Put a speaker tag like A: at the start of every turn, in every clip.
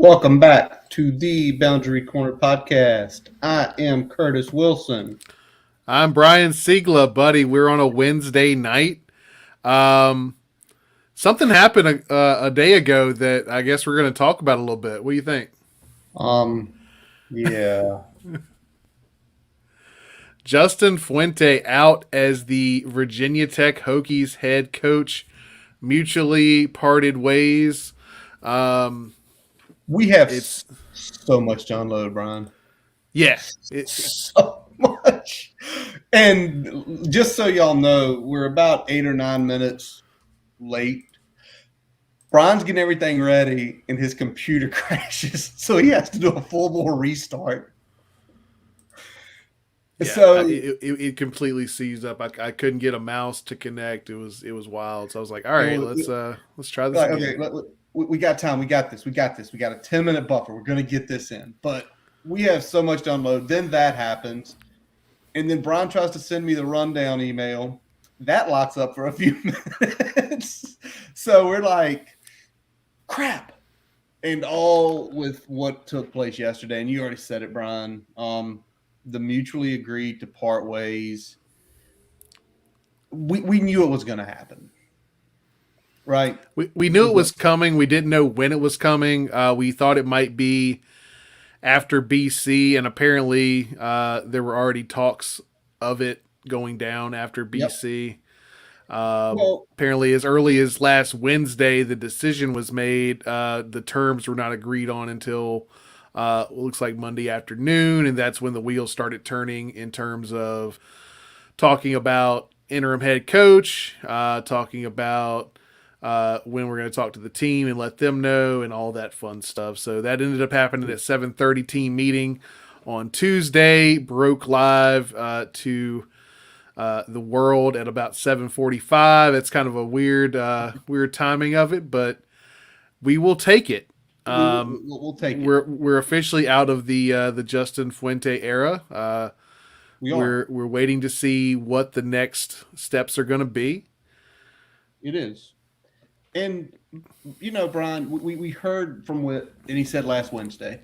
A: Welcome back to the Boundary Corner podcast. I am Curtis Wilson.
B: I'm Brian Siegla, buddy. We're on a Wednesday night. Um, Something happened a day ago that I guess we're going to talk about a little bit. What do you think?
A: Um, yeah,
B: Justin Fuente out as the Virginia Tech Hokies head coach. Mutually parted ways. Um,
A: we have
B: it's
A: so much to unload, Brian.
B: yeah.
A: So much. And just so y'all know, we're about 8 or 9 minutes late. Brian's getting everything ready, and his computer crashes, so he has to do a full bore restart.
B: Yeah,
A: So
B: it completely seized up. I couldn't get a mouse to connect. It was wild. So I was like, all right, let's try this
A: like,
B: again.
A: okay, we got time. We got this. We got this. We got a 10-minute buffer. We're going to get this in. But we have so much to unload. Then that happens. And then Brian tries to send me the rundown email. That locks up for a few minutes. So we're like, crap. And all with what took place yesterday. And you already said it, Brian. The mutually agreed to part ways. We knew it was going to happen. Right.
B: We knew it was coming. We didn't know when it was coming. We thought it might be after BC, and apparently there were already talks of it going down after BC. Apparently, as early as last Wednesday, the decision was made. The terms were not agreed on until looks like Monday afternoon, and that's when the wheels started turning in terms of talking about interim head coach, talking about when we're going to talk to the team and let them know and all that fun stuff. So that ended up happening at 7:30 team meeting on Tuesday, broke live to the world at about 7:45. It's kind of a weird timing of it, but we will take it.
A: We'll take it.
B: We're officially out of the Justin Fuente era. We're waiting to see what the next steps are going to be.
A: It is. And, Brian, we heard from what, and he said last Wednesday,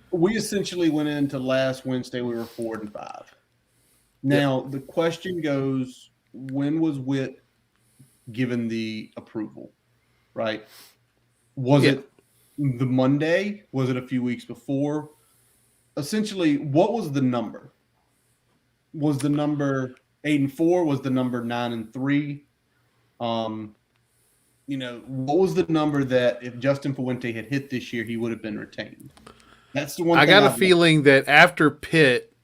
A: we essentially went into last Wednesday, we were 4-5. Now, The question goes, when was Witt given the approval, right? Was it the Monday? Was it a few weeks before? Essentially, what was the number? Was the number 8-4? Was the number 9-3? What was the number that if Justin Fuente had hit this year, he would have been retained? That's the one.
B: I got a feeling that after Pitt,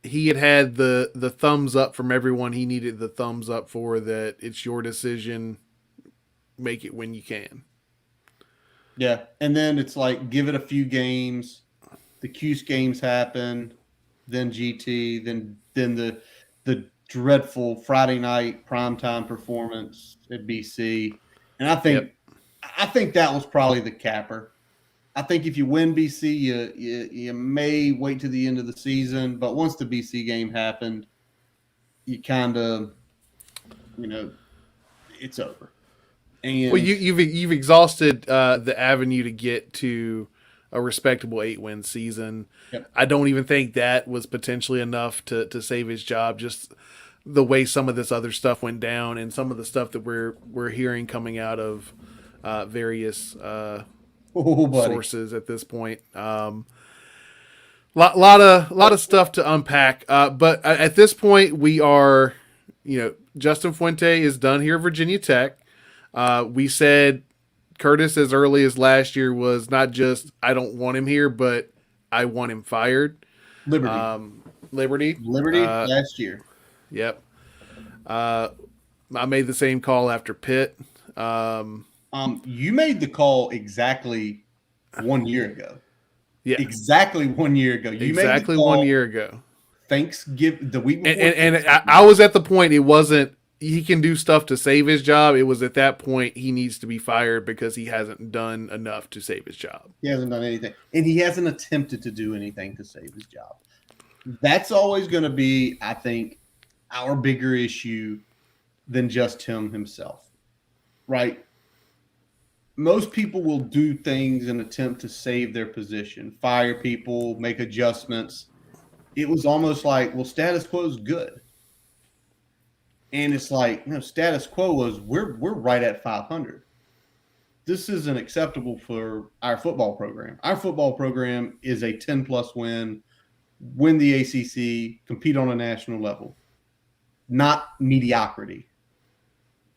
B: he had the thumbs up from everyone he needed the thumbs up for, that it's your decision, make it when you can.
A: Yeah, and then it's like, give it a few games. The Cuse games happen, then GT, then the dreadful Friday night primetime performance at BC. And I think that was probably the capper. I think if you win BC, you may wait to the end of the season, but once the BC game happened, you kind of, it's over. And
B: well, you've exhausted the avenue to get to a respectable 8-win season.
A: Yep.
B: I don't even think that was potentially enough to save his job. Just the way some of this other stuff went down, and some of the stuff that we're hearing coming out of various sources at this point. Lot of stuff to unpack. But at this point, we are, Justin Fuente is done here at Virginia Tech. We said Curtis as early as last year was not just I don't want him here, but I want him fired. Liberty
A: last year.
B: Yep. I made the same call after Pitt.
A: You made the call exactly 1 year ago.
B: Yeah,
A: exactly 1 year ago. You
B: exactly
A: made the call
B: 1 year ago.
A: Thanksgiving, the week before.
B: And I was at the point. It wasn't he can do stuff to save his job. It was at that point he needs to be fired because he hasn't done enough to save his job.
A: He hasn't done anything, and he hasn't attempted to do anything to save his job. That's always going to be, I think, our bigger issue than just him himself, right? most people will do things in attempt to save their position, fire people, make adjustments. It was almost like, well, status quo is good. And it's like, no, status quo was we're right at 500. This isn't acceptable for our football program. Our football program is a 10 plus win the ACC, compete on a national level, not mediocrity.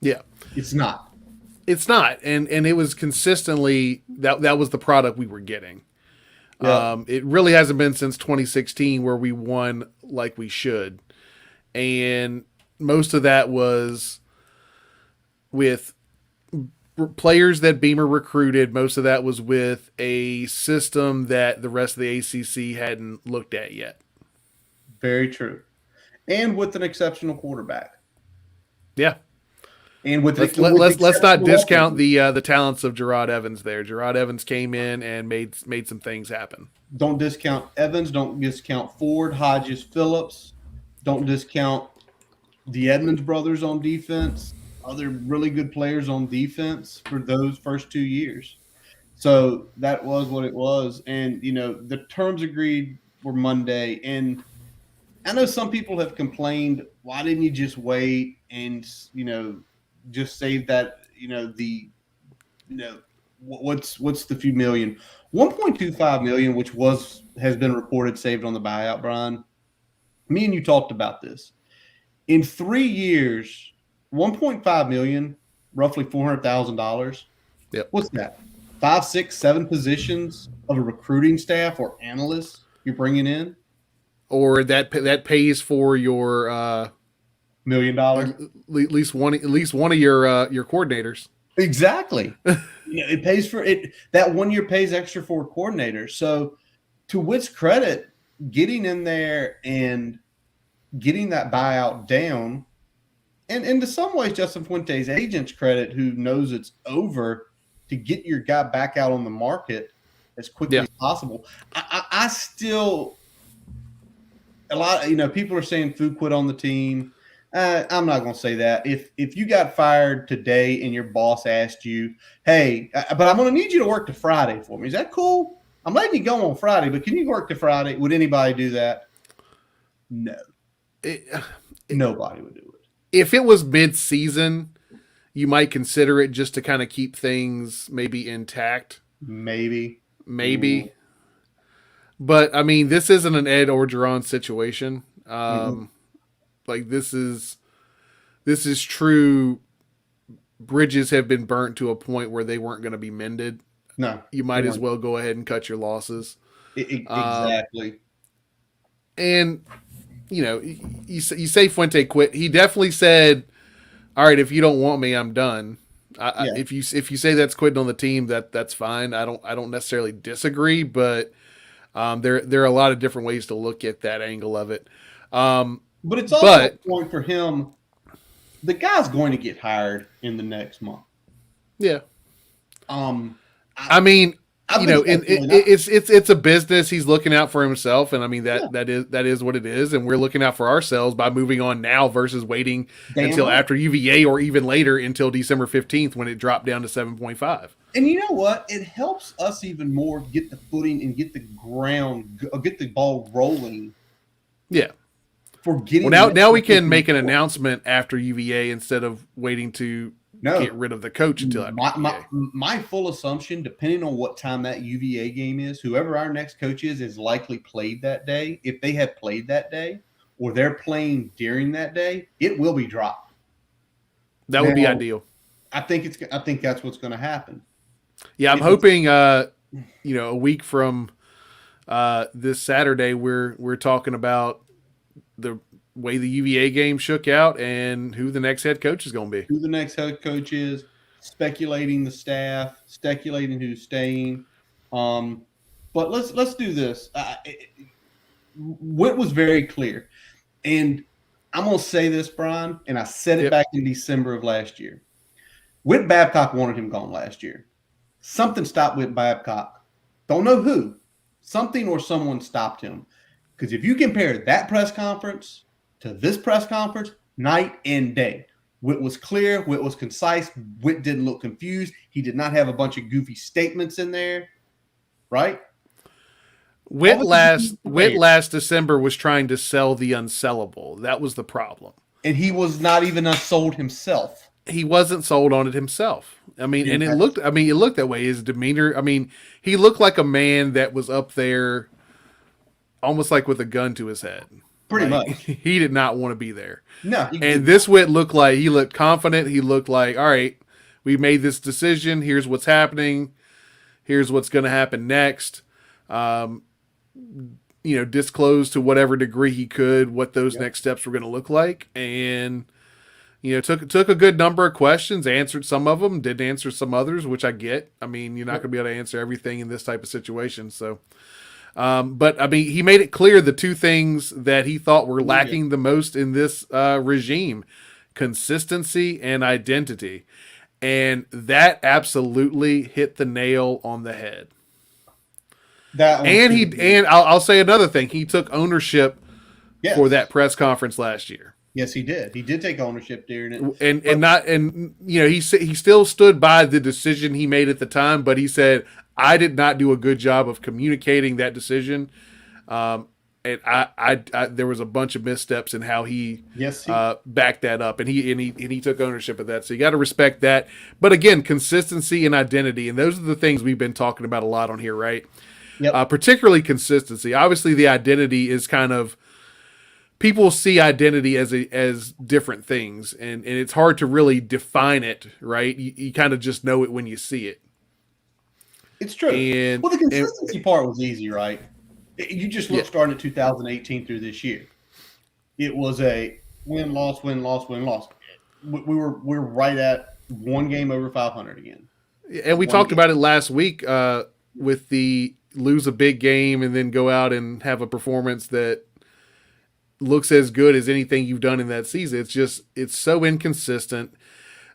B: Yeah.
A: It's not.
B: It's not. And it was consistently that was the product we were getting.
A: Yeah.
B: It really hasn't been since 2016 where we won like we should. And most of that was with players that Beamer recruited. Most of that was with a system that the rest of the ACC hadn't looked at yet.
A: Very true. And with an exceptional quarterback.
B: Yeah.
A: And with
B: let's not discount
A: offenses.
B: the talents of Gerard Evans there. Gerard Evans came in and made some things happen.
A: Don't discount Evans. Don't discount Ford, Hodges, Phillips. Don't discount the Edmonds brothers on defense. Other really good players on defense for those first 2 years. So that was what it was. And, the terms agreed were Monday. And I know some people have complained, why didn't you just wait and, just save that, what's the few million? 1.25 million, which has been reported saved on the buyout, Brian. Me and you talked about this. In 3 years, 1.5 million, roughly $400,000.
B: Yep.
A: What's that? 5, 6, 7 positions of a recruiting staff or analysts you're bringing in?
B: Or that pays for your
A: $1 million.
B: at least one of your coordinators.
A: Exactly. It pays for it. That 1 year pays extra for a coordinator. So, to Witt's credit, getting in there and getting that buyout down, and to some ways, Justin Fuente's agent's credit, who knows it's over, to get your guy back out on the market as quickly as possible. I still, a lot, people are saying Fu quit on the team. I'm not going to say that. If you got fired today and your boss asked you, hey, but I'm going to need you to work to Friday for me. Is that cool? I'm letting you go on Friday, but can you work to Friday? Would anybody do that? No. Nobody would do it.
B: If it was mid-season, you might consider it just to kind of keep things maybe intact.
A: Maybe.
B: Maybe. But, I mean, this isn't an Ed Orgeron situation. Like, this is true. Bridges have been burnt to a point where they weren't going to be mended.
A: No.
B: You might as well go ahead and cut your losses.
A: Exactly.
B: And, you say Fuente quit. He definitely said, all right, if you don't want me, I'm done. If you say that's quitting on the team, that's fine. I don't necessarily disagree, but there are a lot of different ways to look at that angle of it.
A: But it's also a point for him. The guy's going to get hired in the next month.
B: Yeah. I mean, it's a business. He's looking out for himself, and I mean that is what it is, and we're looking out for ourselves by moving on now versus waiting until after UVA or even later until December 15th when it dropped down to 7.5.
A: And you know what? It helps us even more get the footing and get the ball rolling.
B: Yeah.
A: For getting
B: now we can make an announcement after UVA instead of waiting to get rid of the coach until after
A: my full assumption, depending on what time that UVA game is, whoever our next coach is likely played that day. If they have played that day or they're playing during that day, it will be dropped.
B: That would be ideal.
A: I think that's what's going to happen.
B: Yeah, I'm hoping a week from this Saturday we're talking about the way the UVA game shook out and who the next head coach is going to be.
A: Who the next head coach is, speculating the staff, speculating who's staying. But let's do this. Witt was very clear. And I'm going to say this, Brian, and I said it back in December of last year. Witt Babcock wanted him gone last year. Something stopped Witt Babcock. Don't know who. Something or someone stopped him. Because if you compare that press conference to this press conference, night and day. Witt was clear. Witt was concise. Witt didn't look confused. He did not have a bunch of goofy statements in there, right?
B: Witt last December was trying to sell the unsellable. That was the problem.
A: And he was not even sold himself.
B: He wasn't sold on it himself. I mean, and it looked that way. His demeanor, I mean, he looked like a man that was up there almost like with a gun to his head.
A: Pretty much.
B: He did not want to be there.
A: No.
B: And this Witt looked like he looked confident. He looked like, all right, we made this decision. Here's what's happening. Here's what's going to happen next. Disclose to whatever degree he could what those next steps were going to look like. And, took a good number of questions, answered some of them, didn't answer some others, which I get. I mean, you're not going to be able to answer everything in this type of situation. So, but I mean, he made it clear the two things that he thought were lacking the most in this regime: consistency and identity. And that absolutely hit the nail on the head. I'll say another thing. He took ownership for that press conference last year.
A: Yes, he did. He did take ownership during
B: it. He still stood by the decision he made at the time, but he said, I did not do a good job of communicating that decision. And there was a bunch of missteps in how he backed that up, and he took ownership of that. So you got to respect that. But again, consistency and identity, and those are the things we've been talking about a lot on here, right?
A: Yep.
B: Particularly consistency. Obviously, the identity is kind of, people see identity as different things, and it's hard to really define it, right? You kind of just know it when you see it.
A: It's true. Well, the consistency part was easy, right? You just look starting at 2018 through this year. It was a win, loss, win, loss, win, loss. We're right at one game over 500 again.
B: And we talked about it last week with the lose a big game and then go out and have a performance that looks as good as anything you've done in that season. It's so inconsistent.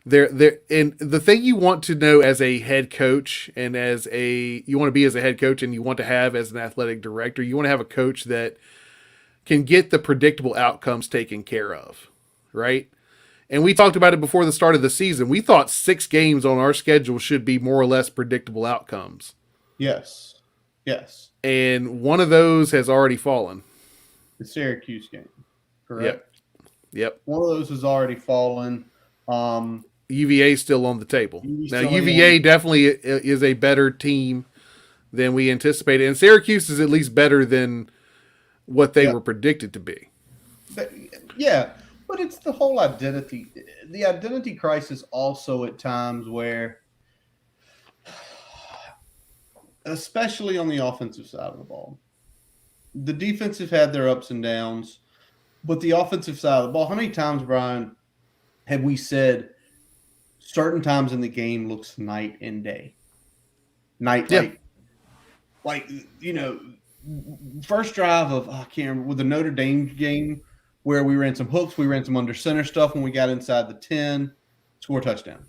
B: And the thing you want to know as a head coach and you want to be as a head coach and you want to have as an athletic director, you want to have a coach that can get the predictable outcomes taken care of, right? And we talked about it before the start of the season. We thought 6 games on our schedule should be more or less predictable outcomes.
A: Yes.
B: And one of those has already fallen.
A: The Syracuse game, correct?
B: Yep.
A: One of those has already fallen.
B: UVA is still on the table. Now, UVA definitely is a better team than we anticipated. And Syracuse is at least better than what they were predicted to be.
A: But it's the whole identity. The identity crisis also at times where, especially on the offensive side of the ball, the defense have had their ups and downs, but the offensive side of the ball, how many times, Brian, have we said certain times in the game looks night and day? First drive of, I can't remember, with the Notre Dame game where we ran some hooks, we ran some under center stuff when we got inside the 10, score a touchdown.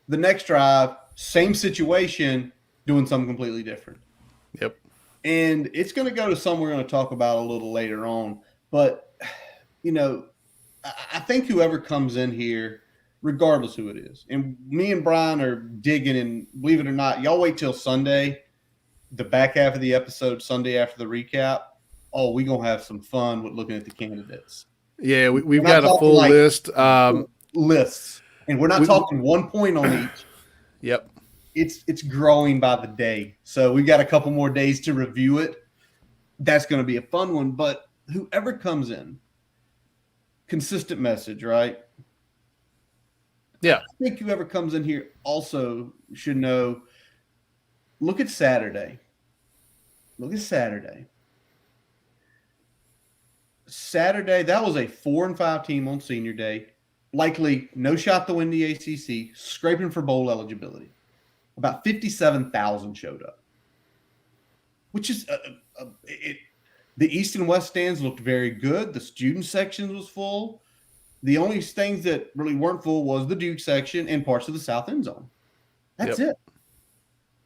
A: The next drive, same situation, doing something completely different.
B: Yep.
A: And it's going to go to something we're going to talk about a little later on. But, I think whoever comes in here, regardless who it is, and me and Brian are digging, and believe it or not, y'all wait till Sunday, the back half of the episode, Sunday after the recap. Oh, we're going to have some fun with looking at the candidates.
B: Yeah, we've got a full list.
A: Lists. And we're not talking 1 point on each.
B: Yep.
A: It's growing by the day. So we've got a couple more days to review it. That's going to be a fun one. But whoever comes in, consistent message, right?
B: Yeah.
A: I think whoever comes in here also should know, look at Saturday. Saturday, that was a 4-5 team on senior day. Likely no shot to win the ACC, scraping for bowl eligibility. About 57,000 showed up, which is the East and West stands looked very good. The student section was full. The only things that really weren't full was the Duke section and parts of the South end zone. That's it.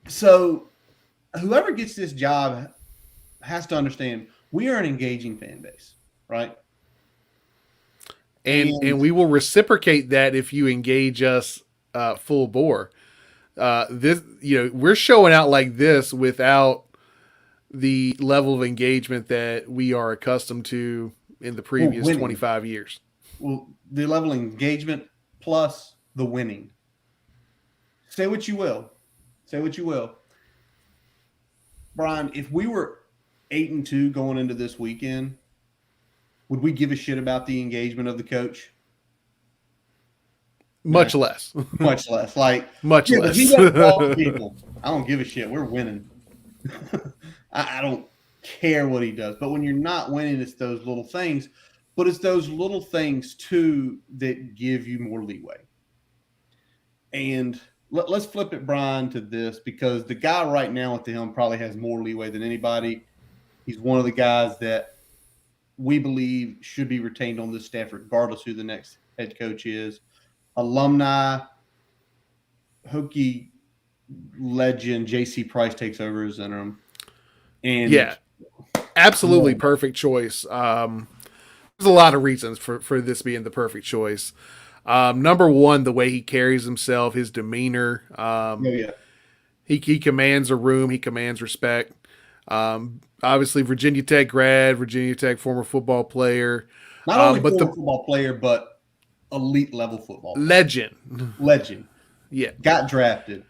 A: So whoever gets this job has to understand we are an engaging fan base, right?
B: and we will reciprocate that if you engage us full bore. This, we're showing out like this without the level of engagement that we are accustomed to in the previous 25 years.
A: Well, the level of engagement plus the winning. Say what you will. Say what you will. Brian, if we were 8-2 going into this weekend, would we give a shit about the engagement of the coach?
B: Much less.
A: Much less. Like,
B: much less.
A: He doesn't call people. I don't give a shit. We're winning. I don't care what he does. But when you're not winning, it's those little things. But it's those little things, too, that give you more leeway. And let's flip it, Brian, to this, because the guy right now at the helm probably has more leeway than anybody. He's one of the guys that we believe should be retained on this staff, regardless who the next head coach is. Alumni, Hokie legend J.C. Price takes over as interim. And
B: yeah, absolutely perfect choice. There's a lot of reasons for this being the perfect choice. Number one, the way he carries himself, his demeanor. He commands a room. He commands respect. Obviously, Virginia Tech grad, Virginia Tech former football player.
A: Not only football player, but elite level football player. Legend.
B: Yeah.
A: Got drafted.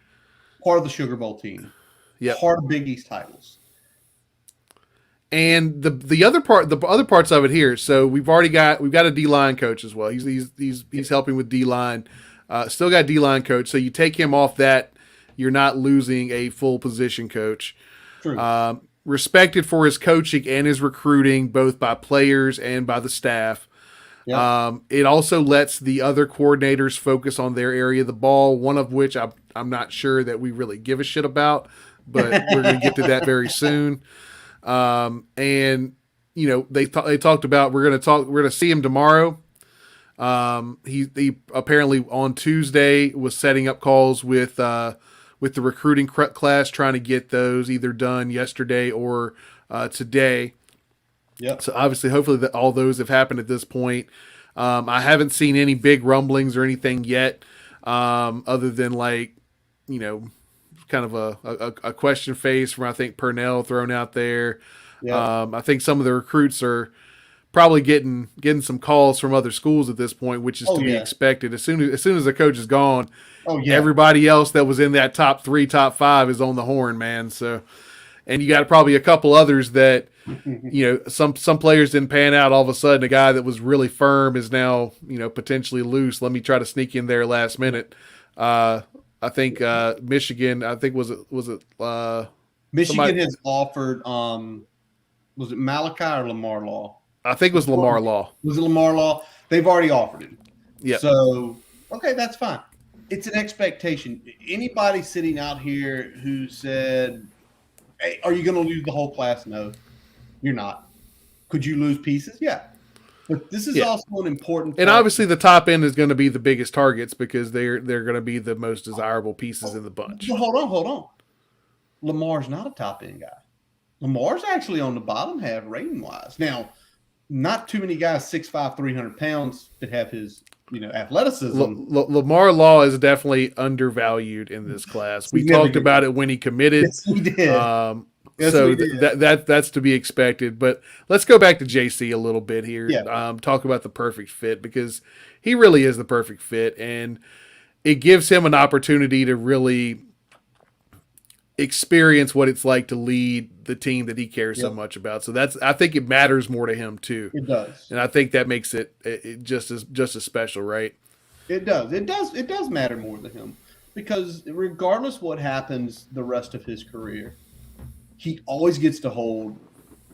A: Part of the Sugar Bowl team.
B: Yeah.
A: Part of Big East titles.
B: And the other parts of it here. So we've got a D-line coach as well. He's helping with D-line. Still got D-line coach. So you take him off that, you're not losing a full position coach.
A: True.
B: Respected for his coaching and his recruiting, both by players and by the staff. Yeah. It also lets the other coordinators focus on their area of the ball, one of which I'm not sure that we really give a shit about, but we're going to get to that very soon. And they talked about we're going to see him tomorrow. He apparently on Tuesday was setting up calls with the recruiting class, trying to get those either done yesterday or today.
A: Yeah.
B: So obviously, hopefully all those have happened at this point. I haven't seen any big rumblings or anything yet, other than kind of a question face from, I think, Purnell thrown out there. Yeah. I think some of the recruits are probably getting some calls from other schools at this point, which is to be expected. As soon as the coach is gone, everybody else that was in that top 3, top 5 is on the horn, man. So, and you got probably a couple others that, some players didn't pan out. All of a sudden, a guy that was really firm is now, potentially loose. Let me try to sneak in there last minute. I think Michigan. I think was it
A: Michigan has offered. Was it Malachi or Lamar Law?
B: I think it was Lamar Law.
A: Was it Lamar Law? They've already offered him.
B: Yeah.
A: So okay, that's fine. It's an expectation. Anybody sitting out here who said, "Hey, are you going to lose the whole class?" No, you're not. Could you lose pieces? Yeah. But this is also an important part.
B: And obviously the top end is going to be the biggest targets because they're going to be the most desirable pieces in the bunch.
A: But hold on. Lamar's not a top end guy. Lamar's actually on the bottom half rating wise. Now, not too many guys 6'5", 300 pounds that have his athleticism.
B: Lamar Law is definitely undervalued in this class. We talked about it when he committed.
A: Yes, we did.
B: So that's to be expected. But let's go back to JC a little bit here.
A: Yeah.
B: Talk about the perfect fit, because he really is the perfect fit, and it gives him an opportunity to really experience what it's like to lead the team that he cares so much about. So I think it matters more to him too.
A: It does,
B: and I think that makes it just as special, right?
A: It does. It does matter more to him, because regardless what happens the rest of his career, he always gets to hold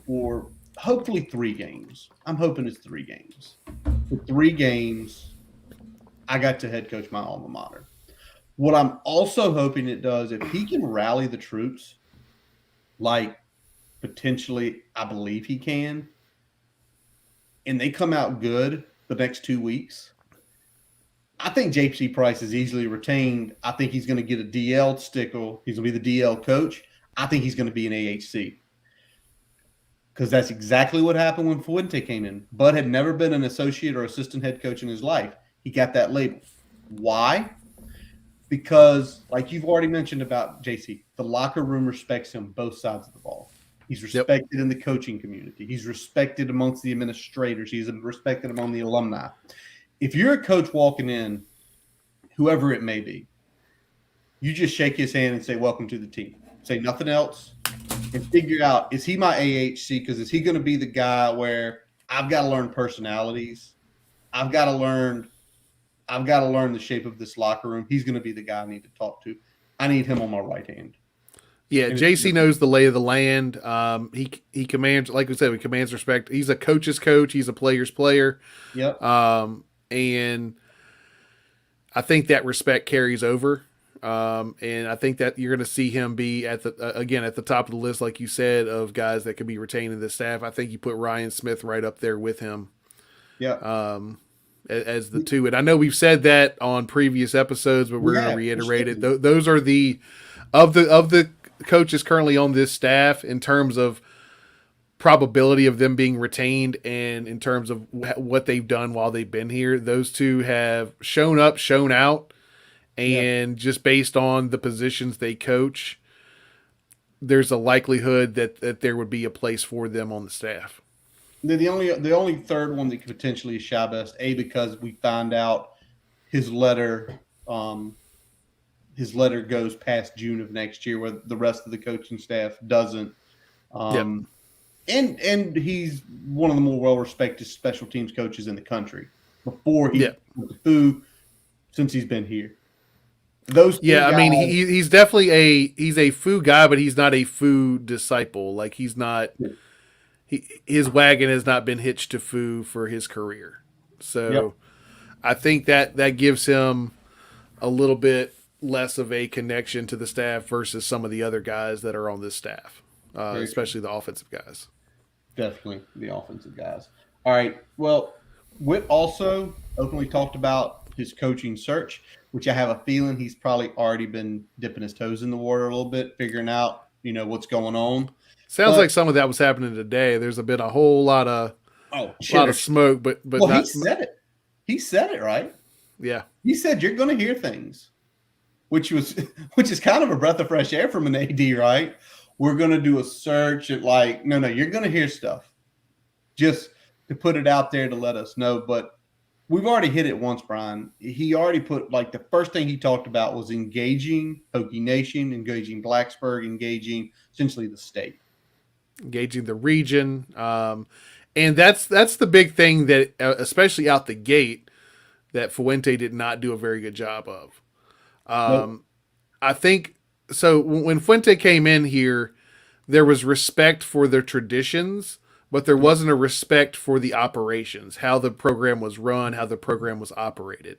A: for hopefully 3 games. I'm hoping it's 3 games. For 3 games, I got to head coach my alma mater. What I'm also hoping it does, if he can rally the troops, like potentially I believe he can, and they come out good the next 2 weeks, I think J.C. Price is easily retained. I think he's going to get a DL stickle. He's going to be the DL coach. I think he's going to be an AHC. because that's exactly what happened when Fuente came in. Bud had never been an associate or assistant head coach in his life. He got that label. Why? Because, like you've already mentioned about JC, the locker room respects him both sides of the ball. He's
B: Yep.
A: respected in the coaching community. He's respected amongst the administrators. He's respected among the alumni. If you're a coach walking in, whoever it may be, you just shake his hand and say, welcome to the team. Say nothing else and figure out, is he my AHC? Because is he going to be the guy where I've got to learn personalities? I've got to learn the shape of this locker room. He's going to be the guy I need to talk to. I need him on my right hand.
B: Yeah, JC knows the lay of the land. He commands, like we said, he commands respect. He's a coach's coach. He's a player's player.
A: Yep.
B: And I think that respect carries over. And I think that you're going to see him be at the top of the list, like you said, of guys that could be retained in the staff. I think you put Ryan Smith right up there with him.
A: Yeah.
B: As the two. And I know we've said that on previous episodes, but we're going to reiterate it. Those are of the coaches currently on this staff in terms of probability of them being retained and in terms of what they've done while they've been here. Those two have shown up, shown out, and just based on the positions they coach, there's a likelihood that there would be a place for them on the staff.
A: The only third one that could potentially is Shabest, because we found out his letter goes past June of next year, where the rest of the coaching staff doesn't. And he's one of the more well-respected special teams coaches in the country before he went to Foo, since he's been here. Those guys,
B: I mean, he's definitely he's a Foo guy, but he's not a Foo disciple. Like he's not. His wagon has not been hitched to Foo for his career. So I think that gives him a little bit less of a connection to the staff versus some of the other guys that are on this staff, especially the offensive guys.
A: Definitely the offensive guys. All right. Well, Whit also openly talked about his coaching search, which I have a feeling he's probably already been dipping his toes in the water a little bit, figuring out, what's going on.
B: Sounds like some of that was happening today. There's been a whole lot of smoke, but
A: he said it. He said it, right?
B: Yeah.
A: He said you're going to hear things, which is kind of a breath of fresh air from an AD, right? We're going to do a search at no, you're going to hear stuff, just to put it out there to let us know. But we've already hit it once, Brian. He already put the first thing he talked about was engaging Hokie Nation, engaging Blacksburg, engaging essentially the state.
B: Engaging the region, and that's the big thing that, especially out the gate, that Fuente did not do a very good job of.
A: Nope.
B: I think so. When Fuente came in here, there was respect for their traditions, but there wasn't a respect for the operations, how the program was run, how the program was operated.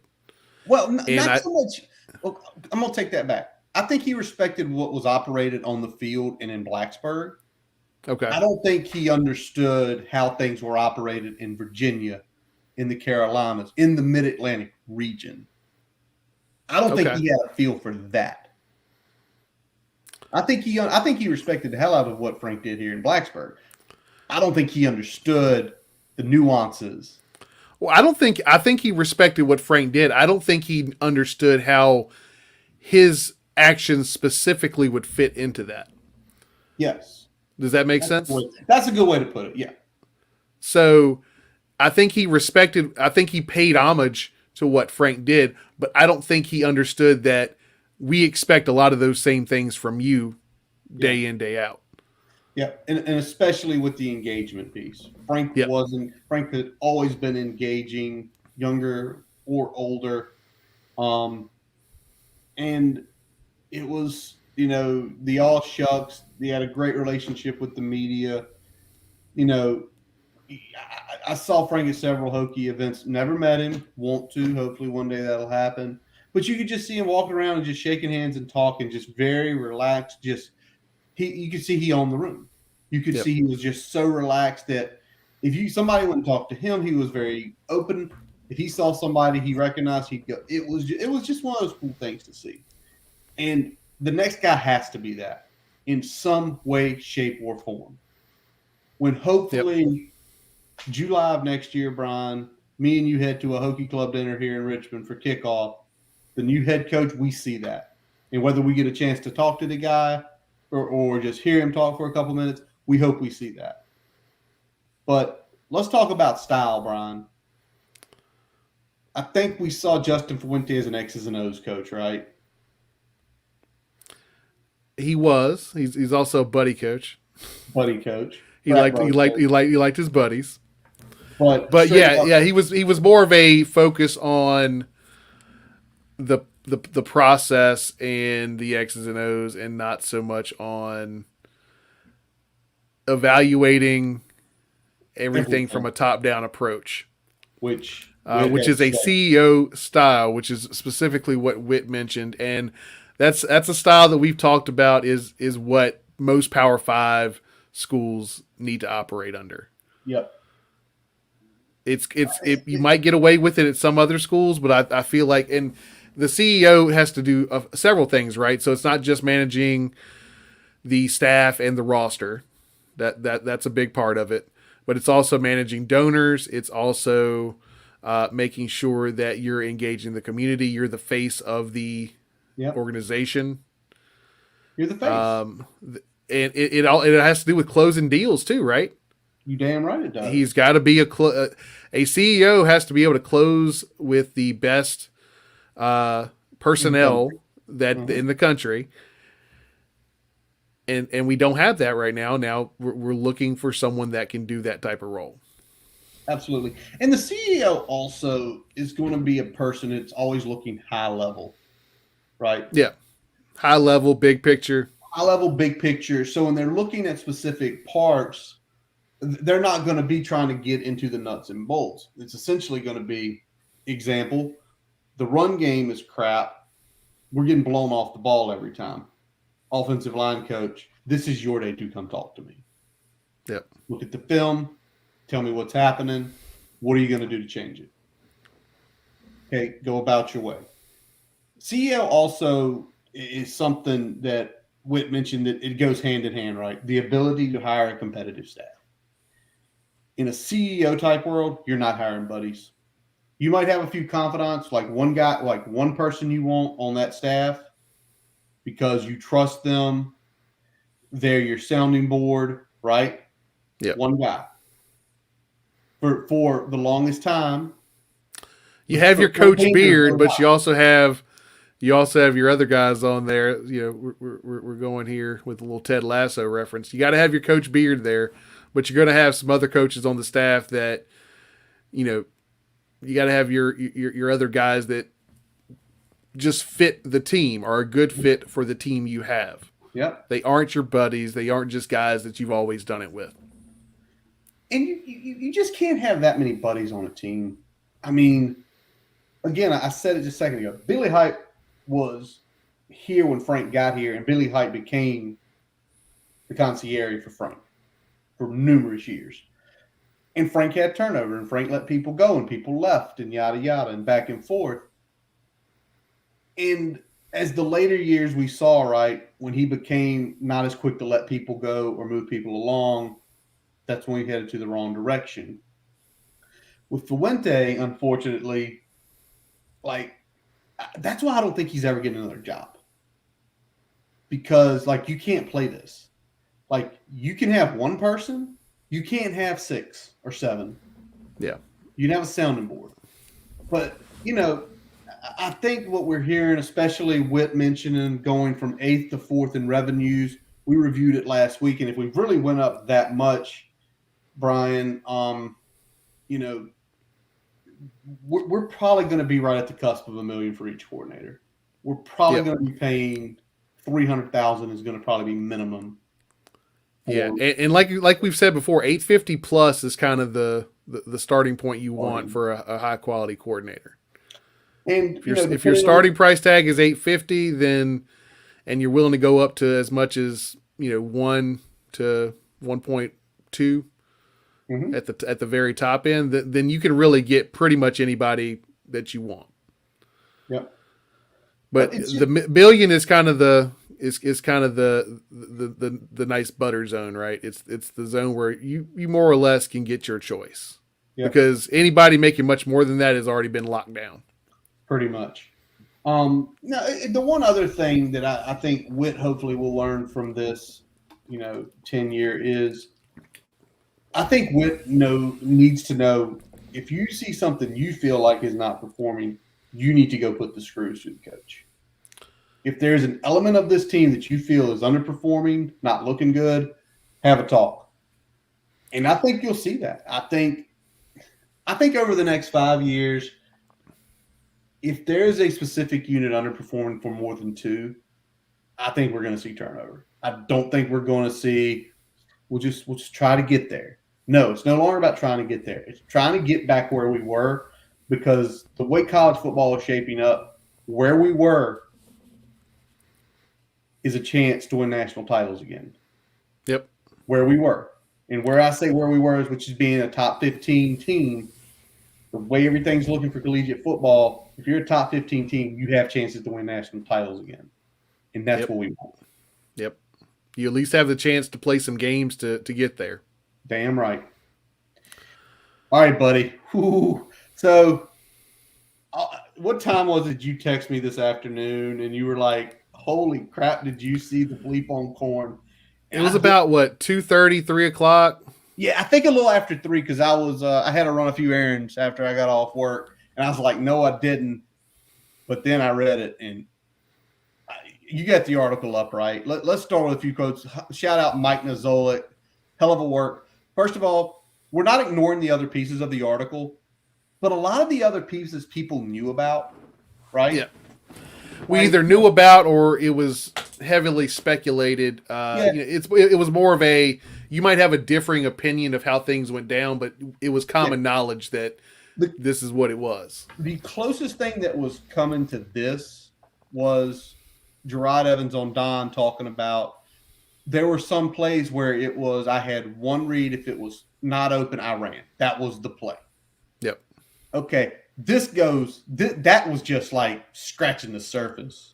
A: Well, not so much. Well, I'm gonna take that back. I think he respected what was operated on the field and in Blacksburg.
B: Okay.
A: I don't think he understood how things were operated in Virginia, in the Carolinas, in the Mid-Atlantic region. I don't think he had a feel for that. I think he respected the hell out of what Frank did here in Blacksburg. I don't think he understood the nuances.
B: Well, I think he respected what Frank did. I don't think he understood how his actions specifically would fit into that.
A: Yes.
B: Does that make sense?
A: That's a good way to put it. Yeah.
B: So I think he paid homage to what Frank did, but I don't think he understood that we expect a lot of those same things from you day in, day out.
A: Yeah. And especially with the engagement piece. Frank had always been engaging, younger or older. And it was, the all shucks. He had a great relationship with the media. I saw Frank at several Hokie events. Never met him. Want to. Hopefully one day that'll happen. But you could just see him walking around and just shaking hands and talking, just very relaxed. You could see he owned the room. You could see he was just so relaxed that if somebody went and talked to him, he was very open. If he saw somebody he recognized, he'd go. It was just one of those cool things to see. And the next guy has to be that in some way, shape, or form. when
B: Yep.
A: hopefully July of next year, Brian, me and you head to a Hokie Club dinner here in Richmond for kickoff, the new head coach, we see that. And whether we get a chance to talk to the guy or just hear him talk for a couple minutes, we hope we see that. But let's talk about style, Brian. I think we saw Justin Fuente as an X's and O's coach, right?
B: He was. He's also a buddy coach.
A: Buddy coach.
B: He liked he liked his buddies. But
A: straight up,
B: yeah, he was more of a focus on the process and the X's and O's, and not so much on evaluating everything from a top down approach,
A: which
B: is a CEO style, which is specifically what Witt mentioned, and that's a style that we've talked about is what most Power 5 schools need to operate under.
A: Yep.
B: You might get away with it at some other schools, but I feel like, and the CEO has to do several things, right? So it's not just managing the staff and the roster. That's a big part of it, but it's also managing donors. It's also making sure that you're engaging the community. You're the face of the organization.
A: You're the face.
B: And it has to do with closing deals too, right?
A: You damn right it does.
B: He's got to be a CEO has to be able to close with the best personnel that in the country, and we don't have that right now. Now we're looking for someone that can do that type of role.
A: Absolutely, and the CEO also is going to be a person that's always looking high level, right?
B: Yeah, high level, big picture.
A: High level, big picture. So when they're looking at specific parts, they're not going to be trying to get into the nuts and bolts. It's essentially going to be, example, the run game is crap. We're getting blown off the ball every time. Offensive line coach, this is your day to come talk to me.
B: Yep.
A: Look at the film. Tell me what's happening. What are you going to do to change it? Okay, go about your way. CEO also is something that Witt mentioned, that it goes hand in hand, right? The ability to hire a competitive staff. In a CEO type world, you're not hiring buddies. You might have a few confidants, like one guy, like one person you want on that staff because you trust them. They're your sounding board, right?
B: Yeah.
A: One guy. For the longest time,
B: you have your Coach Beard, but you also have your other guys on there. You know, we're going here with a little Ted Lasso reference. You got to have your Coach Beard there, but you're going to have some other coaches on the staff that, you know, you got to have your other guys that just fit the team, are a good fit for the team you have.
A: Yep.
B: They aren't your buddies. They aren't just guys that you've always done it with.
A: And you just can't have that many buddies on a team. I mean, again, I said it just a second ago. Billy Hype was here when Frank got here, and Billy Hype became the concierge for Frank for numerous years. And Frank had turnover, and Frank let people go, and people left, and yada, yada, and back and forth. And as the later years we saw, right, when he became not as quick to let people go or move people along, that's when he headed to the wrong direction. With Fuente, unfortunately, like, that's why I don't think he's ever getting another job. Because, like, you can't play this. Like, you can have one person, you can't have 6 or 7.
B: Yeah.
A: You can have a sounding board. But, you know, I think what we're hearing, especially Witt mentioning going from 8th to 4th in revenues, we reviewed it last week, and if we really went up that much, Brian, you know, we're probably going to be right at the cusp of $1 million for each coordinator. We're probably going to be paying $300,000 is going to probably be minimum.
B: Yeah, and like we've said before, 850 plus is kind of the starting point you want for a high quality coordinator.
A: And
B: if your starting price tag is 850, then and you're willing to go up to as much as 1 to 1.2 at the very top end, then you can really get pretty much anybody that you want.
A: Yep.
B: But the $1 billion is kind of the is kind of the nice butter zone, right? It's the zone where you more or less can get your choice.
A: Yeah,
B: Because anybody making much more than that has already been locked down.
A: pretty much. Now, the one other thing that I think Witt hopefully will learn from this, 10-year is I think Witt needs to know if you see something you feel like is not performing, you need to go put the screws to the coach. If there's an element of this team that you feel is underperforming, not looking good, have a talk. And I think you'll see that. I think over the next 5 years, if there's a specific unit underperforming for more than 2, I think we're going to see turnover. I don't think we're going to see we'll just try to get there. No, it's no longer about trying to get there. It's trying to get back where we were, because the way college football is shaping up, where we were is a chance to win national titles again.
B: Yep.
A: Where we were. And where I say where we were is, which is being a top 15 team, the way everything's looking for collegiate football, if you're a top 15 team, you have chances to win national titles again. And that's what we want.
B: Yep. You at least have the chance to play some games to get there.
A: Damn right. All right, buddy. Whew. So what time was it you text me this afternoon and you were like, holy crap, did you see the bleep on corn?
B: And it was about, 2:30, 3 o'clock?
A: Yeah, I think a little after 3, because I had to run a few errands after I got off work. And I was like, no, I didn't. But then I read it, and you got the article up, right? Let's start with a few quotes. Shout out Mike Nazolik. Hell of a work. First of all, we're not ignoring the other pieces of the article, but a lot of the other pieces people knew about, right?
B: Yeah. We either knew about or it was heavily speculated. It was more of a, you might have a differing opinion of how things went down, but it was common knowledge that this is what it was.
A: The closest thing that was coming to this was Gerard Evans on Don talking about there were some plays where it was, I had one read. If it was not open, I ran. That was the play.
B: Yep.
A: Okay. That was just like scratching the surface.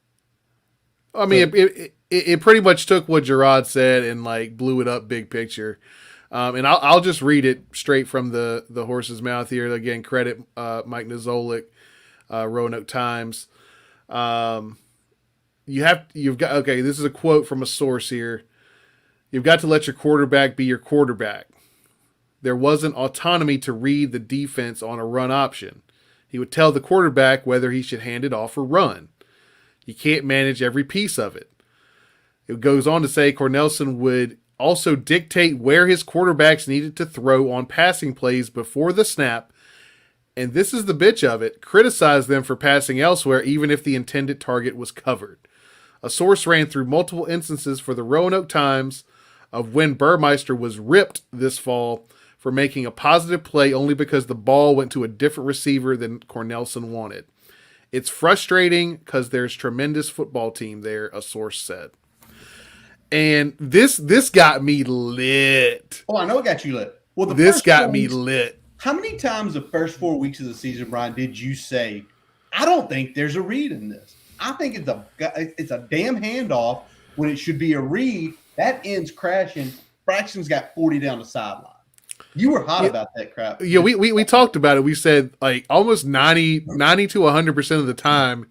B: I mean, it pretty much took what Gerard said and like blew it up big picture. And I'll just read it straight from the horse's mouth here. Again, credit Mike Nazolik, Roanoke Times. You've got, okay, this is a quote from a source here. You've got to let your quarterback be your quarterback. There wasn't autonomy to read the defense on a run option. He would tell the quarterback whether he should hand it off or run. You can't manage every piece of it. It goes on to say Cornelsen would also dictate where his quarterbacks needed to throw on passing plays before the snap, and this is the bitch of it, criticize them for passing elsewhere even if the intended target was covered. A source ran through multiple instances for the Roanoke Times of when Burmeister was ripped this fall for making a positive play only because the ball went to a different receiver than Cornelsen wanted. It's frustrating because there's tremendous football team there, a source said. And this got me lit.
A: Oh, I know it got you lit. Well,
B: this got me lit.
A: How many times the first 4 weeks of the season, Brian, did you say, I don't think there's a read in this? I think it's a damn handoff when it should be a read. That ends crashing. Braxton's got 40 down the sideline. You were hot about that crap.
B: Yeah, we talked about it. We said like almost 90 to 100% of the time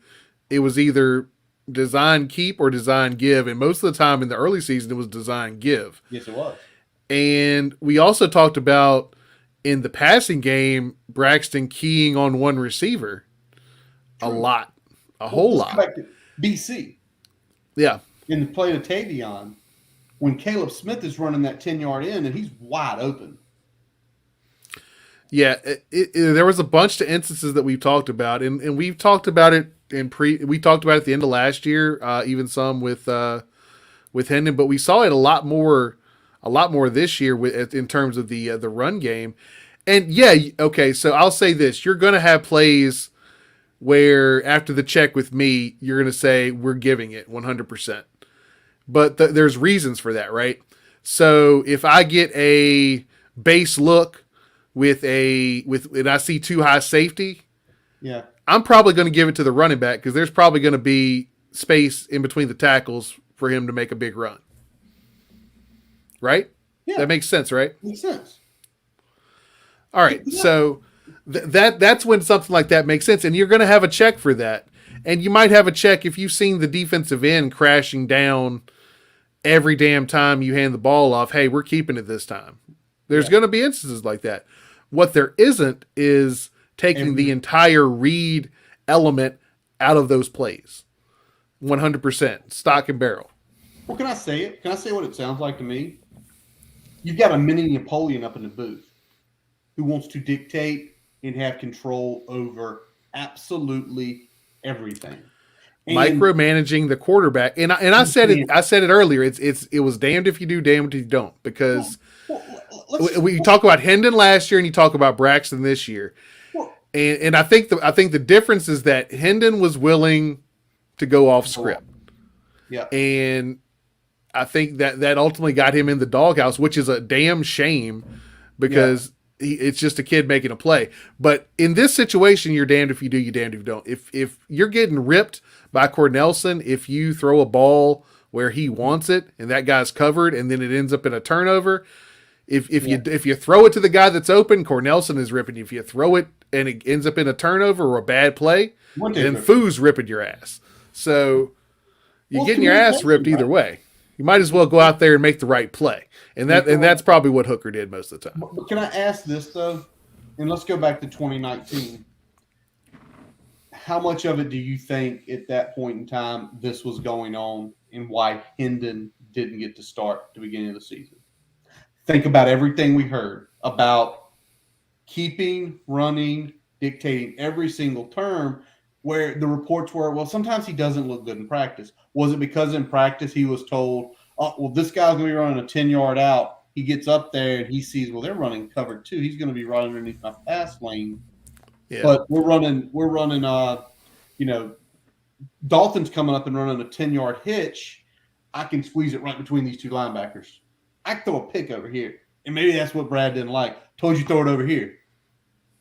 B: it was either design keep or design give. And most of the time in the early season, it was design give.
A: Yes, it was.
B: And we also talked about in the passing game, Braxton keying on one receiver a lot, a whole lot.
A: Back to BC.
B: Yeah.
A: In the play to Tavion, when Caleb Smith is running that 10-yard in and he's wide open.
B: Yeah, there was a bunch of instances that we've talked about, and we've talked about it we talked about it at the end of last year, even some with Hendon, but we saw it a lot more this year in terms of the run game. And yeah, okay, so I'll say this: you're going to have plays where after the check with me, you're going to say we're giving it 100%, but there's reasons for that, right? So if I get a base look and I see too high safety, I'm probably going to give it to the running back because there's probably going to be space in between the tackles for him to make a big run. Right?
A: Yeah,
B: That makes sense, right?
A: makes sense.
B: All right.
A: Yeah.
B: So that's when something like that makes sense. And you're going to have a check for that. And you might have a check if you've seen the defensive end crashing down every damn time you hand the ball off. Hey, we're keeping it this time. There's
A: Yeah.
B: going to be instances like that. What there isn't is taking the entire read element out of those plays. 100%. Stock and barrel.
A: Well, can I say it? Can I say what it sounds like to me? You've got a mini Napoleon up in the booth who wants to dictate and have control over absolutely everything. And
B: Micromanaging the quarterback. And I said it earlier. It was damned if you do, damned if you don't. Because we talk about Hendon last year and you talk about Braxton this year. And I think the difference is that Hendon was willing to go off script.
A: Yeah.
B: And I think that ultimately got him in the doghouse, which is a damn shame because it's just a kid making a play. But in this situation, you're damned if you do, you're damned if you don't. If you're getting ripped by Cornelson, if you throw a ball where he wants it and that guy's covered and then it ends up in a turnover, if you throw it to the guy that's open, Cornelson is ripping you. If you throw it and it ends up in a turnover or a bad play, then Foo's ripping your ass. So you're getting your ass ripped either way. You might as well go out there and make the right play. And that's probably what Hooker did most of the time.
A: But can I ask this, though? And let's go back to 2019. How much of it do you think at that point in time this was going on and why Hendon didn't get to start at the beginning of the season? Think about everything we heard about keeping, running, dictating every single term, where the reports were, well, sometimes he doesn't look good in practice. Was it because in practice he was told, oh, well, this guy's going to be running a 10-yard out. He gets up there and he sees, well, they're running cover two. He's going to be right underneath my pass lane. Yeah. But we're running, Dalton's coming up and running a 10-yard hitch. I can squeeze it right between these two linebackers. I can throw a pick over here. And maybe that's what Brad didn't like. Told you throw it over here.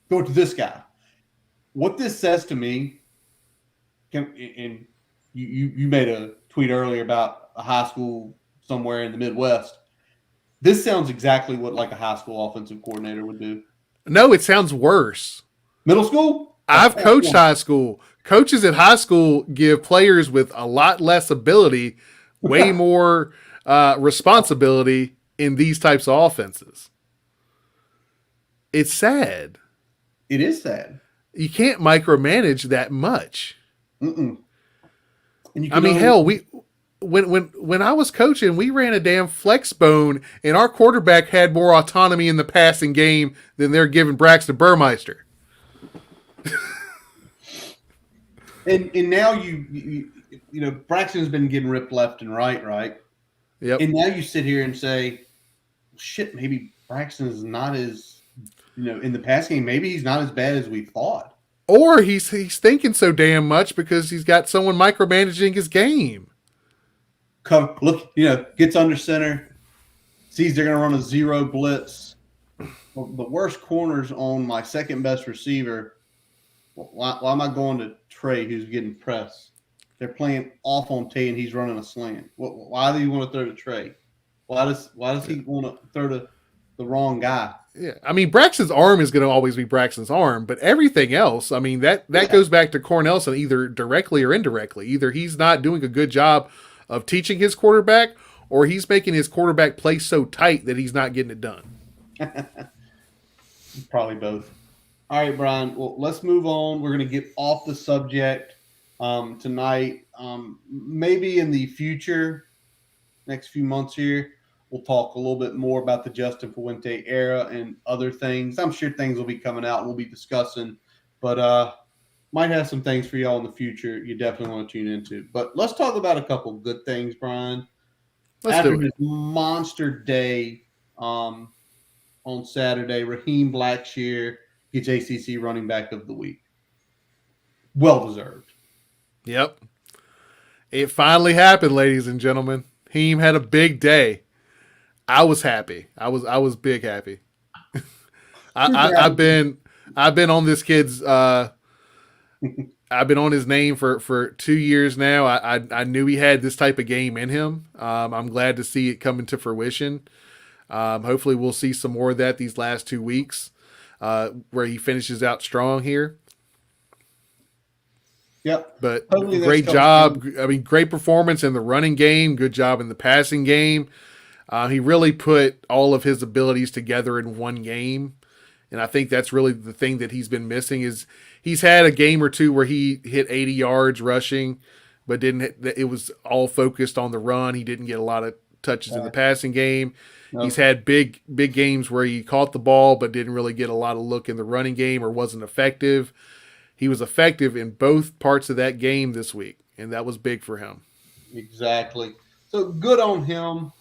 A: Throw it to this guy. What this says to me, and you made a tweet earlier about a high school somewhere in the Midwest. This sounds exactly what like a high school offensive coordinator would do.
B: No, it sounds worse.
A: Middle school?
B: I've coached high school. Coaches at high school give players with a lot less ability way more responsibility in these types of offenses. It's sad.
A: It is sad.
B: You can't micromanage that much.
A: Mm-mm.
B: Hell, when I was coaching, we ran a damn flex bone, and our quarterback had more autonomy in the passing game than they're giving Braxton Burmeister.
A: and now you Braxton's been getting ripped left and right?
B: Yep.
A: And now you sit here and say, shit, maybe Braxton is not as, in the passing game, maybe he's not as bad as we thought.
B: Or he's thinking so damn much because he's got someone micromanaging his game.
A: Look, gets under center, sees they're going to run a zero blitz. Well, the worst corners on my second best receiver. Why am I going to Trey, who's getting pressed? They're playing off on Tay, and he's running a slant. Why do you want to throw to Trey? Why does he want to throw to the wrong guy?
B: Yeah, Braxton's arm is going to always be Braxton's arm, but everything else, that goes back to Cornelson either directly or indirectly. Either he's not doing a good job of teaching his quarterback, or he's making his quarterback play so tight that he's not getting it done.
A: Probably both. All right, Brian. Well, let's move on. We're going to get off the subject tonight. Maybe in the future, next few months here, we'll talk a little bit more about the Justin Fuente era and other things. I'm sure things will be coming out and we'll be discussing, but might have some things for y'all in the future you definitely want to tune into. But let's talk about a couple good things, Brian. After this monster day on Saturday, Raheem Blackshear gets ACC running back of the week. Well deserved.
B: Yep. It finally happened, ladies and gentlemen. Raheem had a big day. I was happy. I was big happy. I've been on this kid's I've been on his name for 2 years now. I knew he had this type of game in him. I'm glad to see it come into fruition. Hopefully, we'll see some more of that these last 2 weeks, where he finishes out strong here.
A: Yep.
B: But
A: Hopefully this
B: great
A: comes
B: job.
A: through.
B: I mean, great performance in the running game. Good job in the passing game. He really put all of his abilities together in one game, and I think that's really the thing that he's been missing. Is he's had a game or two where he hit 80 yards rushing, but didn't. It was all focused on the run. He didn't get a lot of touches in the passing game. He's
A: No,
B: had big games where he caught the ball but didn't really get a lot of look in the running game or wasn't effective. He was effective in both parts of that game this week, and that was big for him.
A: exactly. So good on him.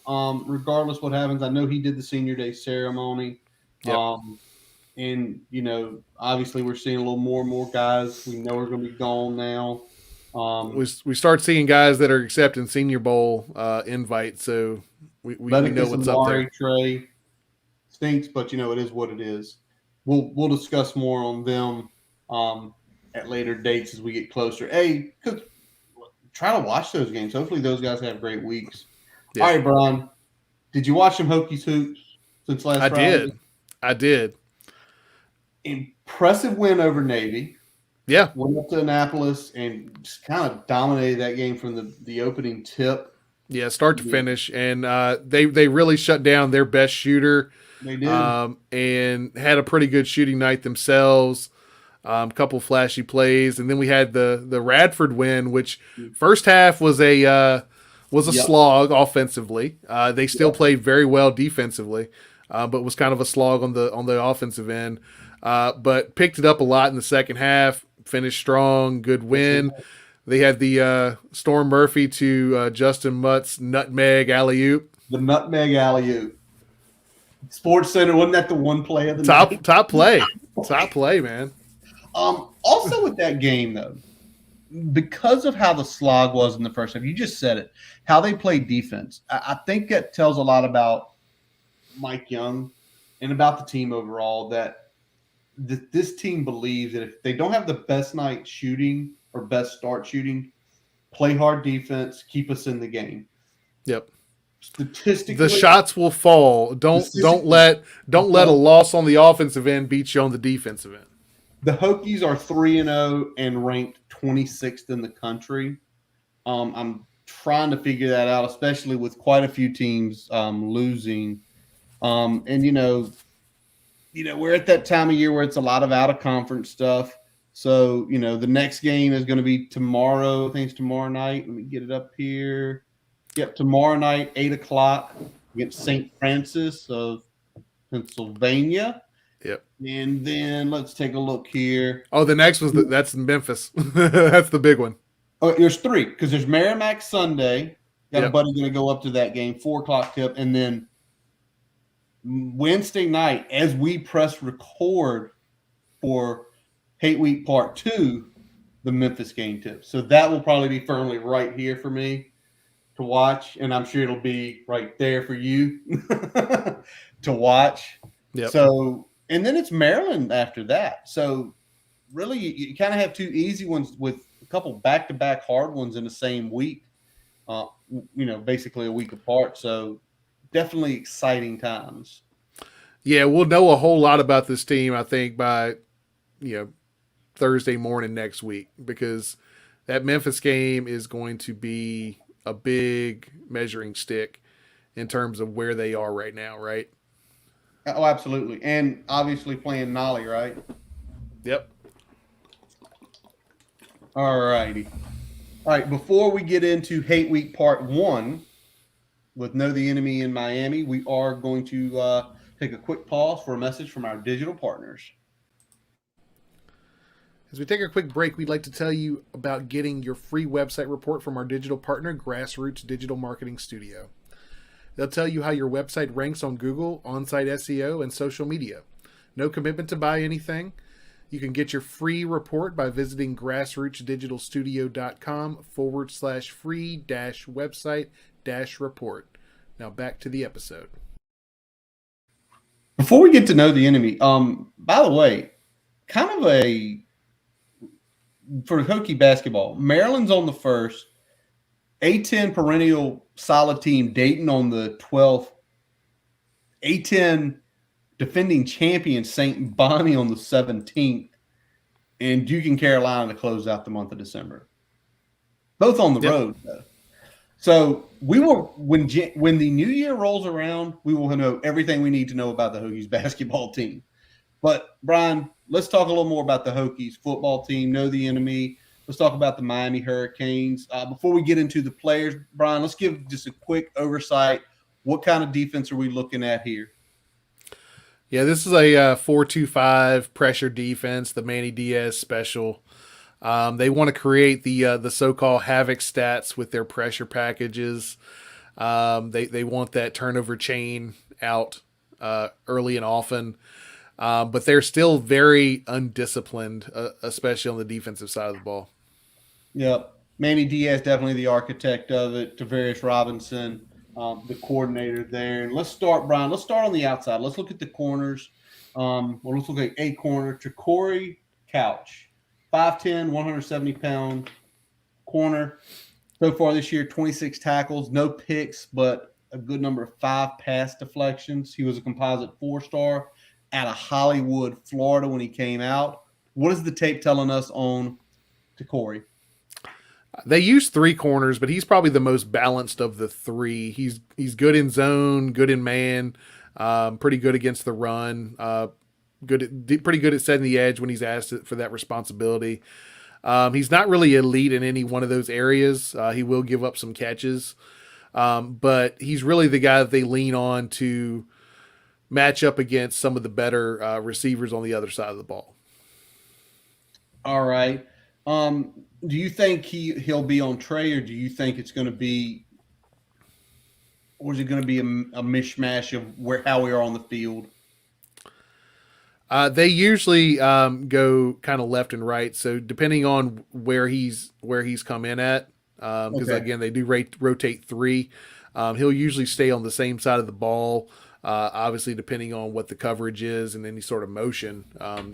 A: Regardless what happens, I know he did the senior day ceremony.
B: Yep.
A: And obviously we're seeing a little more and more guys we know are going to be gone now.
B: We start seeing guys that are accepting Senior Bowl invites, so we know
A: Leviticus and
B: what's up there.
A: Mari Trey stinks, but it is what it is. We'll discuss more on them at later dates as we get closer. Hey, try to watch those games. Hopefully those guys have great weeks.
B: Yeah.
A: All right, Brian, did you watch some Hokies hoops since last
B: I
A: Friday?
B: did. I did.
A: Impressive win over Navy.
B: Yeah.
A: Went up to Annapolis and just kind of dominated that game from the opening tip.
B: Yeah, start to finish, and they really shut down their best shooter.
A: They did.
B: And had a pretty good shooting night themselves. A couple flashy plays, and then we had the Radford win, which first half was a slog offensively. They still played very well defensively, but was kind of a slog on the offensive end. But picked it up a lot in the second half. Finished strong, good win. They had the Storm Murphy to Justin Mutt's nutmeg alley oop.
A: The nutmeg alley oop. Sports Center, wasn't that the one play of the night?
B: Top play, man.
A: Also with that game though, because of how the slog was in the first half, you just said it, how they played defense. I think that tells a lot about Mike Young and about the team overall, that this team believes that if they don't have the best night shooting or best start shooting, play hard defense, keep us in the game.
B: Yep.
A: Statistically,
B: the shots will fall. Don't let a loss on the offensive end beat you on the defensive end.
A: The Hokies are 3-0 and ranked 26th in the country. I'm trying to figure that out, especially with quite a few teams losing. And we're at that time of year where it's a lot of out of conference stuff. So the next game is going to be tomorrow. I think it's tomorrow night. Let me get it up here. Yep, tomorrow night, 8:00 against St. Francis of Pennsylvania.
B: Yep.
A: And then let's take a look here.
B: Oh, the next was that's Memphis. That's the big one.
A: Oh, there's three, because there's Merrimack Sunday. Got
B: Yep.
A: a buddy going to go up to that game, 4:00 tip, and then Wednesday night, as we press record for Hate Week Part 2, the Memphis game tip. So that will probably be firmly right here for me to watch, and I'm sure it'll be right there for you to watch.
B: Yep.
A: So, and then it's Maryland after that. So really, you kind of have two easy ones with a couple back-to-back hard ones in the same week, basically a week apart. So definitely exciting times.
B: Yeah, we'll know a whole lot about this team, I think, by Thursday morning next week, because that Memphis game is going to be a big measuring stick in terms of where they are right now, right?
A: Oh, absolutely. And obviously playing Nolly, right?
B: Yep.
A: All righty. All right, before we get into Hate Week Part 1 with Know the Enemy in Miami, we are going to take a quick pause for a message from our digital partners.
B: As we take a quick break, we'd like to tell you about getting your free website report from our digital partner, Grassroots Digital Marketing Studio. They'll tell you how your website ranks on Google, on-site SEO, and social media. No commitment to buy anything. You can get your free report by visiting grassrootsdigitalstudio.com/free-website-report. Now back to the episode.
A: Before we get to Know the Enemy, by the way, kind of a for Hokie basketball, Maryland's on the first, A10 perennial solid team, Dayton on the 12th, A10 defending champion St. Bonnie on the 17th, and Duke and Carolina to close out the month of December. Both on the
B: Yep.
A: road, though. So we will when the new year rolls around, we will know everything we need to know about the Hokies basketball team. But Brian, let's talk a little more about the Hokies football team. Know the enemy. Let's talk about the Miami Hurricanes. Before we get into the players, Brian, let's give just a quick oversight. What kind of defense are we looking at here?
B: Yeah, this is a 4-2-5 pressure defense, the Manny Diaz special. They want to create the so-called havoc stats with their pressure packages. They want that turnover chain out early and often, but they're still very undisciplined, especially on the defensive side of the ball.
A: Yep. Manny Diaz, definitely the architect of it. Tavarius Robinson, the coordinator there. And let's start, Brian. Let's start on the outside. Let's look at the corners. Let's look at a corner. Tricori Couch, 5'10", 170-pound corner. So far this year, 26 tackles, no picks, but a good number of 5 pass deflections. He was a composite 4-star out of Hollywood, Florida when he came out. What is the tape telling us on Tricori?
B: They use 3 corners, but he's probably the most balanced of the 3. He's good in zone, good in man, pretty good against the run, pretty good at setting the edge when he's asked for that responsibility. He's not really elite in any one of those areas. He will give up some catches, but he's really the guy that they lean on to match up against some of the better receivers on the other side of the ball.
A: All right. Do you think he'll be on Trey, or do you think it's going to be, or is it going to be a mishmash of how we are on the field?
B: They usually go kind of left and right, so depending on where he's come in at, because again they do rotate 3. He'll usually stay on the same side of the ball. Obviously, depending on what the coverage is and any sort of motion,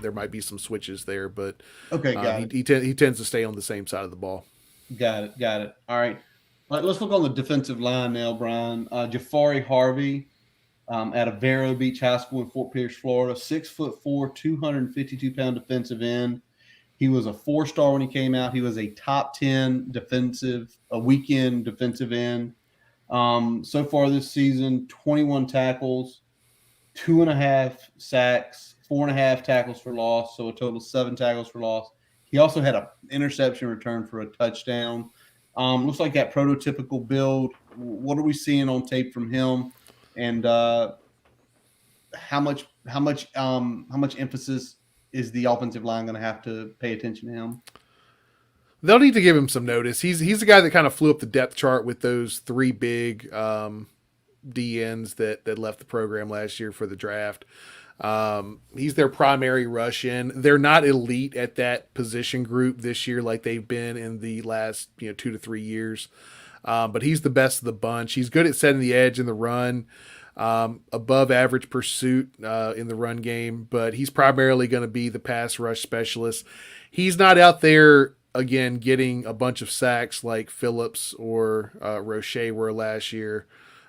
B: there might be some switches there, but he tends to stay on the same side of the ball.
A: Got it. All right. Let's look on the defensive line now, Brian. Jafari Harvey out of Vero Beach High School in Fort Pierce, Florida, 6'4", 252-pound defensive end. He was a 4-star when he came out. He was a top 10 weekend defensive end. So far this season, 21 tackles, 2.5 sacks, 4.5 tackles for loss, so a total of 7 tackles for loss. He also had an interception return for a touchdown. Looks like that prototypical build. What are we seeing on tape from him, and how much emphasis is the offensive line going to have to pay attention to him?
B: They'll need to give him some notice. He's the guy that kind of flew up the depth chart with those 3 big DNs that left the program last year for the draft. He's their primary rush in. They're not elite at that position group this year like they've been in the last 2 to 3 years. But he's the best of the bunch. He's good at setting the edge in the run, above average pursuit in the run game, but he's primarily going to be the pass rush specialist. He's not out there, again, getting a bunch of sacks like Phillips or Roche were last year,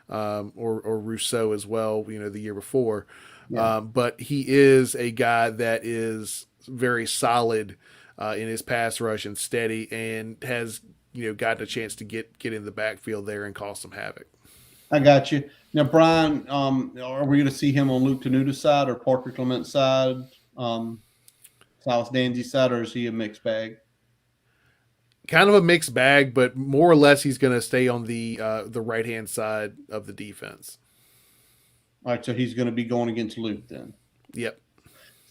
B: or Rousseau as well, the year before. Yeah. But he is a guy that is very solid in his pass rush and steady, and has gotten a chance to get in the backfield there and cause some havoc.
A: I got you. Now, Brian, are we going to see him on Luke Tenuta's side or Parker Clement's side, Silas Danzy's side, or is he a mixed bag?
B: Kind of a mixed bag, but more or less he's going to stay on the right hand side of the defense.
A: All right, so he's going to be going against Luke then.
B: Yep.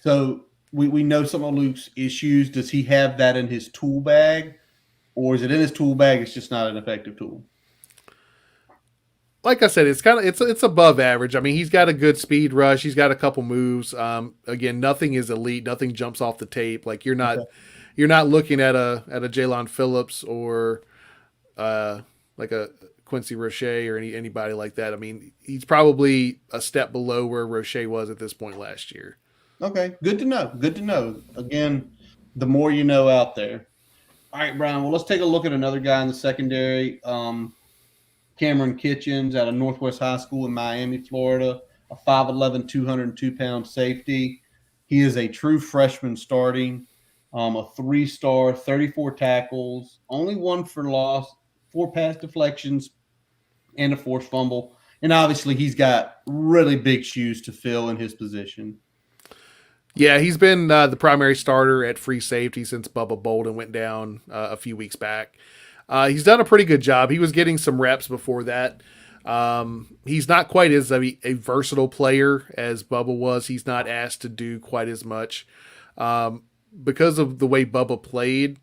A: So we know some of Luke's issues. Does he have that in his tool bag, or is it in his tool bag? It's just not an effective tool.
B: Like I said, it's above average. I mean, he's got a good speed rush. He's got a couple moves. Again, nothing is elite. Nothing jumps off the tape. Like you're not looking at a Jalen Phillips or like a Quincy Roche or anybody like that. I mean, he's probably a step below where Roche was at this point last year.
A: Okay, good to know. Good to know. Again, the more you know out there. All right, Brian. Well, let's take a look at another guy in the secondary. Cameron Kitchens out of Northwest High School in Miami, Florida, a 5'11", 202-pound safety. He is a true freshman starting, a 3-star, 34 tackles, only 1 for loss, 4 pass deflections, and a forced fumble. And obviously, he's got really big shoes to fill in his position.
B: Yeah, he's been the primary starter at free safety since Bubba Bolden went down a few weeks back. He's done a pretty good job. He was getting some reps before that. He's not quite as a versatile player as Bubba was. He's not asked to do quite as much. Because of the way Bubba played,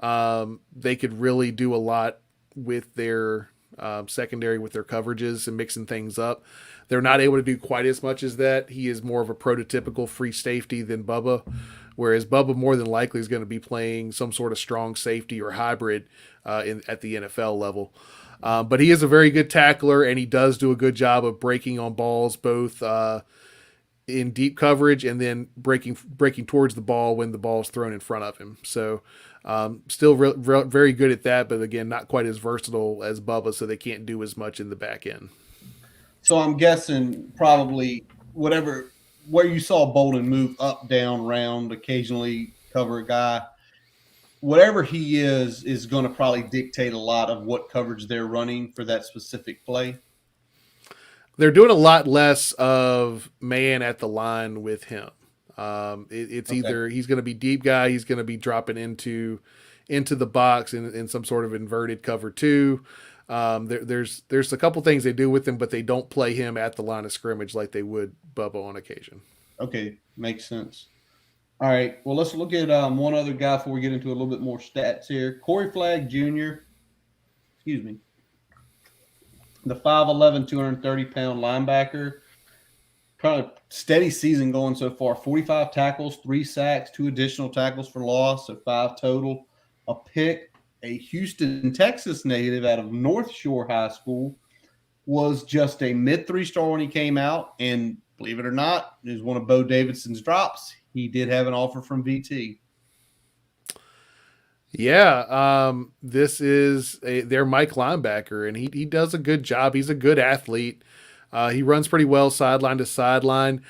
B: they could really do a lot with their secondary, with their coverages and mixing things up. They're not able to do quite as much as that. He is more of a prototypical free safety than Bubba, whereas Bubba more than likely is going to be playing some sort of strong safety or hybrid at the NFL level. But he is a very good tackler, and he does do a good job of breaking on balls, both in deep coverage and then breaking towards the ball when the ball is thrown in front of him. So still very good at that, but again, not quite as versatile as Bubba, so they can't do as much in the back end.
A: So I'm guessing probably where you saw Bolden move up, down, round, occasionally cover a guy, whatever he is going to probably dictate a lot of what coverage they're running for that specific play.
B: They're doing a lot less of man at the line with him. It's either he's going to be deep guy, he's going to be dropping into the box in some sort of inverted cover two. There's a couple things they do with him, but they don't play him at the line of scrimmage like they would Bubba on occasion.
A: Okay, makes sense. All right, well, let's look at one other guy before we get into a little bit more stats here. Corey Flagg Jr., excuse me, the 5'11", 230-pound linebacker. Kind of steady season going so far. 45 tackles, 3 sacks, 2 additional tackles for loss, so 5 total. A pick. A Houston, Texas native out of North Shore High School, was just a mid 3-star when he came out. And believe it or not, is one of Bo Davidson's drops. He did have an offer from VT.
B: Yeah, this is their Mike linebacker, and he does a good job. He's a good athlete. He runs pretty well sideline to sideline.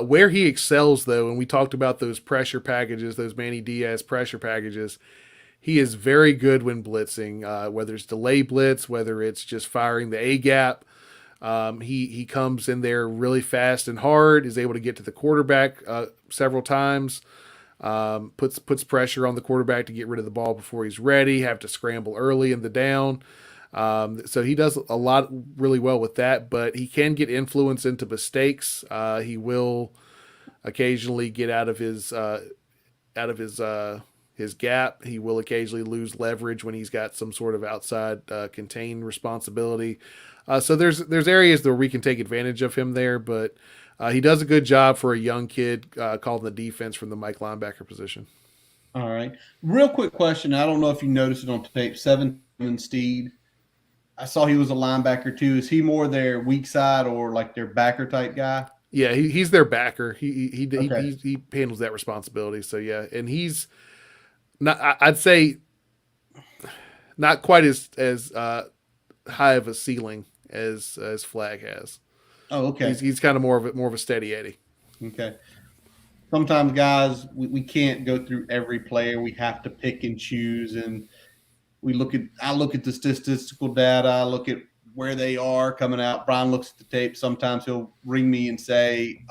B: Where he excels, though, and we talked about those pressure packages, those Manny Diaz pressure packages, he is very good when blitzing, whether it's delay blitz, whether it's just firing the A gap. He comes in there really fast and hard, is able to get to the quarterback several times, puts pressure on the quarterback to get rid of the ball before he's ready, have to scramble early in the down. So he does a lot really well with that, but he can get influence into mistakes. He will occasionally get out of his gap. He will occasionally lose leverage when he's got some sort of outside contain responsibility. So there's areas where we can take advantage of him there, but he does a good job for a young kid calling the defense from the Mike linebacker position.
A: All right. Real quick question. I don't know if you noticed it on tape. 7 Steed. I saw he was a linebacker too. Is he more their weak side or like their backer type guy?
B: Yeah, he's their backer. He handles that responsibility. So yeah, and he's not. I'd say not quite as high of a ceiling as Flagg has.
A: Oh, okay.
B: He's kind of more of a steady Eddie.
A: Okay. Sometimes, guys, we can't go through every player. We have to pick and choose, and I look at the statistical data. I look at where they are coming out. Brian looks at the tape. Sometimes he'll ring me and say,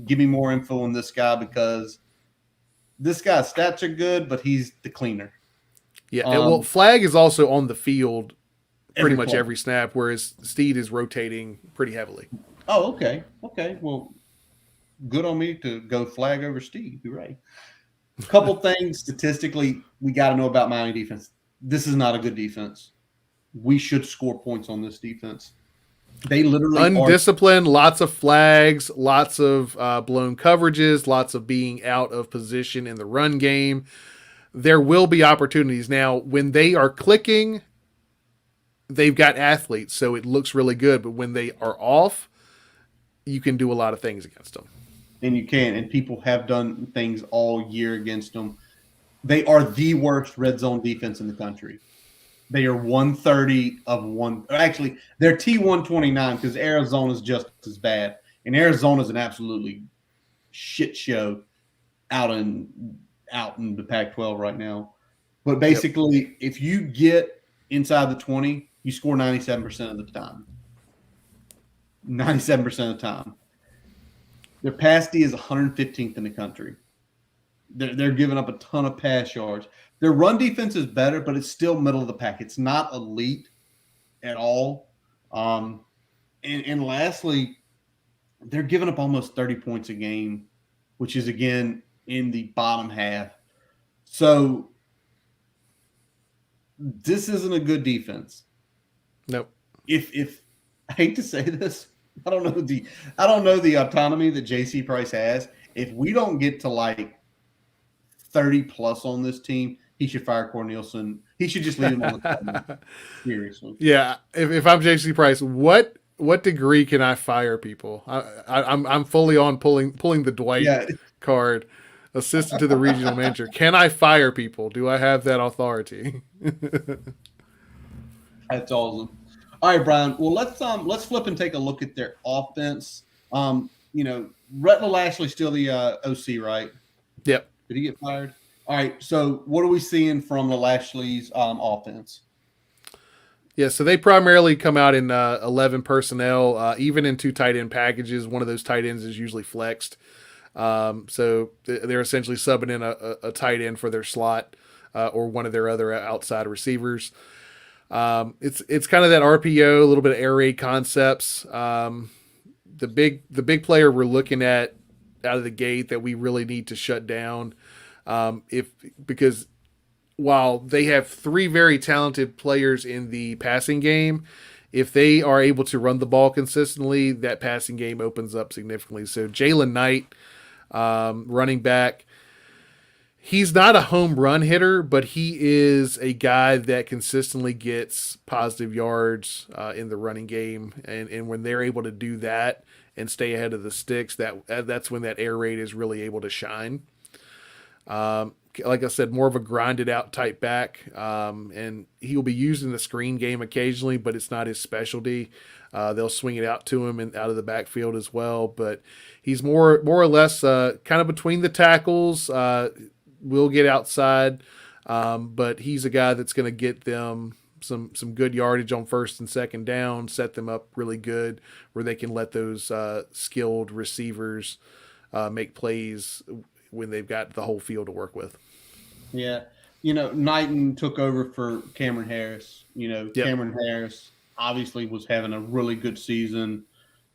A: give me more info on this guy because this guy's stats are good, but he's the cleaner.
B: Yeah, well, Flagg is also on the field pretty much
A: play.
B: every snap, whereas Steed is rotating pretty heavily.
A: Oh, okay. Okay. Well, good on me to go Flagg over Steed. You're right. A couple things statistically we got to know about Miami defense. This is not a good defense. We should score points on this defense. They literally
B: undisciplined, lots of flags, lots of blown coverages, lots of being out of position in the run game. There will be opportunities. Now, when they are clicking, they've got athletes, so it looks really good. But when they are off, you can do a lot of things against them.
A: And you can. And people have done things all year against them. They are the worst red zone defense in the country. They are 130 of one. Actually, they're T129 because Arizona's just as bad. And Arizona's an absolutely shit show out in the Pac-12 right now. But
B: Yep.
A: basically, if you get inside the 20, you score 97% of the time. 97% of the time. Their pass D is 115th in the country. They're giving up a ton of pass yards. Their run defense is better, but it's still middle of the pack. It's not elite at all. And lastly, they're giving up almost 30 points a game, which is, again, in the bottom half. So this isn't a good defense.
B: Nope.
A: If I hate to say this, I don't know the autonomy that JC Price has. If we don't get to like 30 plus on this team, he should fire Cornelison. He should just leave him on the team. Seriously.
B: Yeah. If I'm JC Price, what degree can I fire people? I'm fully on pulling the Dwight
A: Yeah,
B: card, assistant to the regional manager. Can I fire people? Do I have that authority?
A: that's awesome. All right, Brian. Well, let's flip and take a look at their offense. Rhett Lashley's still the OC, right?
B: Yep.
A: Did he get fired? All right. So what are we seeing from the Lashley's offense?
B: Yeah, so they primarily come out in 11 personnel, even in two tight end packages. One of those tight ends is usually flexed. So they're essentially subbing in a tight end for their slot or one of their other outside receivers. It's kind of that RPO, a little bit of air raid concepts. The big player we're looking at out of the gate that we really need to shut down, because while they have three very talented players in the passing game, if they are able to run the ball consistently, that passing game opens up significantly. So Jalen Knight, running back, he's not a home run hitter, but he is a guy that consistently gets positive yards in the running game. And when they're able to do that and stay ahead of the sticks, that's when that air raid is really able to shine. Like I said, more of a grinded out type back, and he'll be used in the screen game occasionally, but it's not his specialty. They'll swing it out to him and out of the backfield as well, but he's more or less kind of between the tackles. Will get outside, but he's a guy that's going to get them some good yardage on first and second down, set them up really good where they can let those skilled receivers make plays when they've got the whole field to work with.
A: Yeah. Knighton took over for Cameron Harris.
B: Yep.
A: Cameron Harris obviously was having a really good season,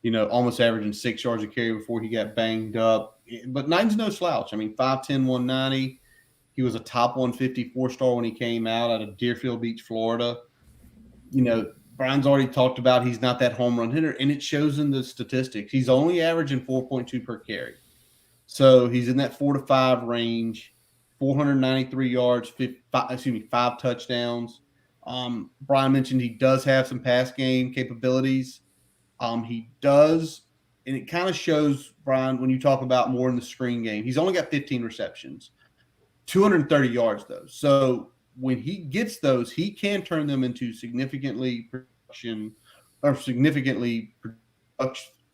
A: almost averaging 6 yards a carry before he got banged up. But Knighton's no slouch. I mean, 5'10", 190. He was a top 150 4-star when he came out of Deerfield Beach, Florida. Brian's already talked about he's not that home run hitter, and it shows in the statistics. He's only averaging 4.2 per carry. So he's in that 4 to 5 range, 493 yards, 5 touchdowns. Brian mentioned he does have some pass game capabilities. He does, and it kind of shows, Brian, when you talk about more in the screen game. He's only got 15 receptions, 230 yards, though. So when he gets those, he can turn them into significantly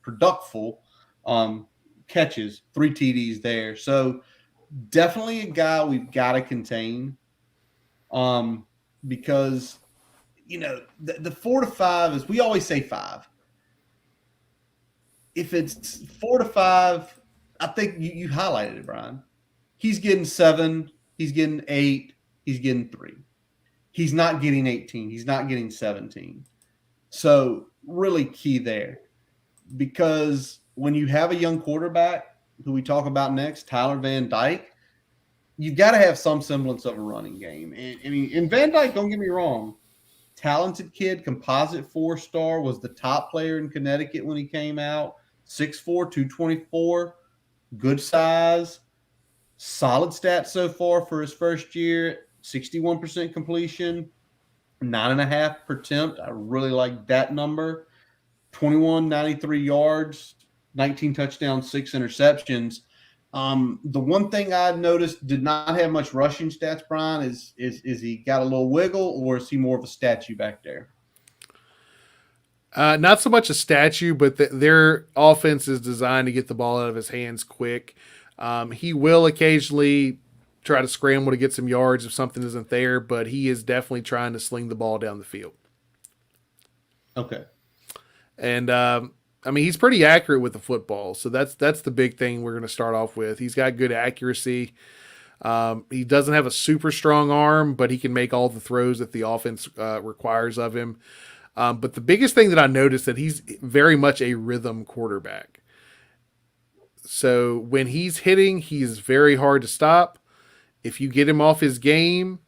A: productful catches, 3 TDs there. So definitely a guy we've got to contain, because the 4 to 5 is, we always say 5. If it's 4 to 5, I think you highlighted it, Brian. He's getting 7, he's getting 8, he's getting 3. He's not getting 18, he's not getting 17. So really key there, because when you have a young quarterback, who we talk about next, Tyler Van Dyke, you've got to have some semblance of a running game. And Van Dyke, don't get me wrong, talented kid, composite 4-star, was the top player in Connecticut when he came out, 6'4", 224, good size, solid stats so far for his first year, 61% completion, 9.5 per attempt. I really like that number. 91, 93 yards, 19 touchdowns, 6 interceptions. The one thing I noticed did not have much rushing stats, Brian, is he got a little wiggle, or is he more of a statue back there?
B: Not so much a statue, but their offense is designed to get the ball out of his hands quick. He will occasionally try to scramble to get some yards if something isn't there, but he is definitely trying to sling the ball down the field.
A: Okay.
B: And I mean, he's pretty accurate with the football, so that's the big thing we're going to start off with. He's got good accuracy. He doesn't have a super strong arm, but he can make all the throws that the offense requires of him. But the biggest thing that I noticed that he's very much a rhythm quarterback. So when he's hitting, he's very hard to stop. If you get him off his game,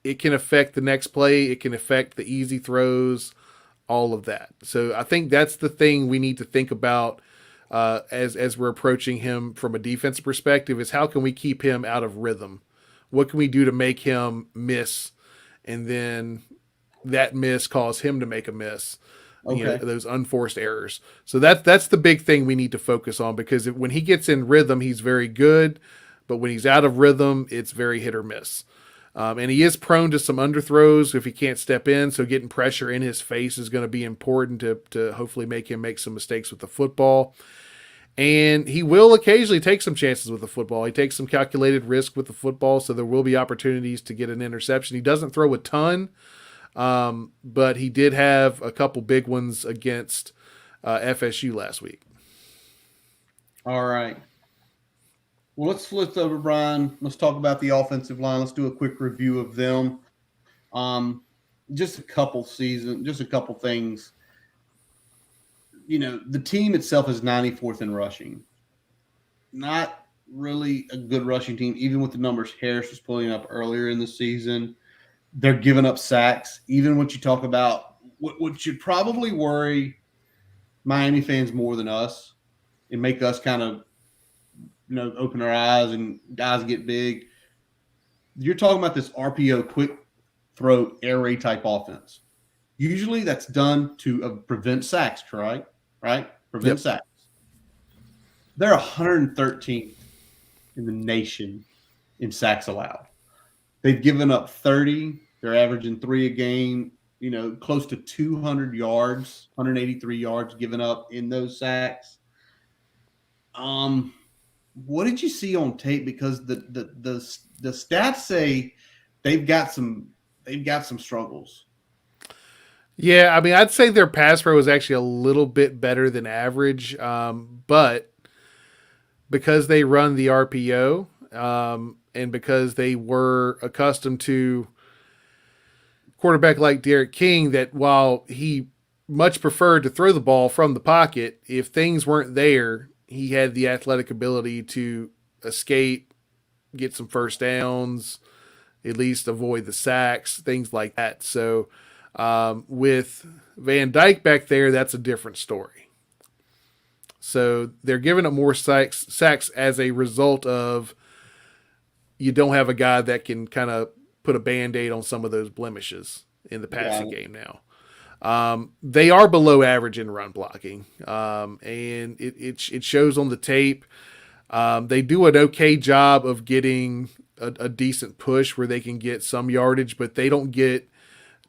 B: it can affect the next play. It can affect the easy throws, all of that. So I think that's the thing we need to think about as we're approaching him from a defensive perspective is how can we keep him out of rhythm? What can we do to make him miss, and then that miss cause him to make a miss? You know,
A: Okay.
B: those unforced errors. So that's the big thing we need to focus on because when he gets in rhythm, he's very good, but when he's out of rhythm, it's very hit or miss. And he is prone to some underthrows if he can't step in. So getting pressure in his face is going to be important to hopefully make him make some mistakes with the football. And he will occasionally take some chances with the football. He takes some calculated risk with the football, so there will be opportunities to get an interception. He doesn't throw a ton, but he did have a couple big ones against FSU last week.
A: All right. Well, let's flip over, Brian. Let's talk about the offensive line. Let's do a quick review of them. Um, just a couple things. You know, the team itself is 94th in rushing. Not really a good rushing team, even with the numbers Harris was pulling up earlier in the season. They're giving up sacks. Even what you talk about, what should probably worry Miami fans more than us and make us kind of open our eyes and guys get big. You're talking about this RPO quick throw air raid type offense. Usually that's done to prevent sacks, right? Right? Prevent
B: Yep.
A: sacks. They're 113th in the nation in sacks allowed. They've given up 30. They're averaging 3 a game, close to 200 yards, 183 yards given up in those sacks. What did you see on tape? Because the stats say they've got some struggles.
B: Yeah, I mean, I'd say their pass pro is actually a little bit better than average, but because they run the RPO and because they were accustomed to quarterback like Derek King, that while he much preferred to throw the ball from the pocket, if things weren't there, he had the athletic ability to escape, get some first downs, at least avoid the sacks, things like that. So with Van Dyke back there, that's a different story. So they're giving up more sacks as a result of you don't have a guy that can kind of put a band-aid on some of those blemishes in the passing game now. They are below average in run blocking, and it shows on the tape. They do an okay job of getting a decent push where they can get some yardage, but they don't get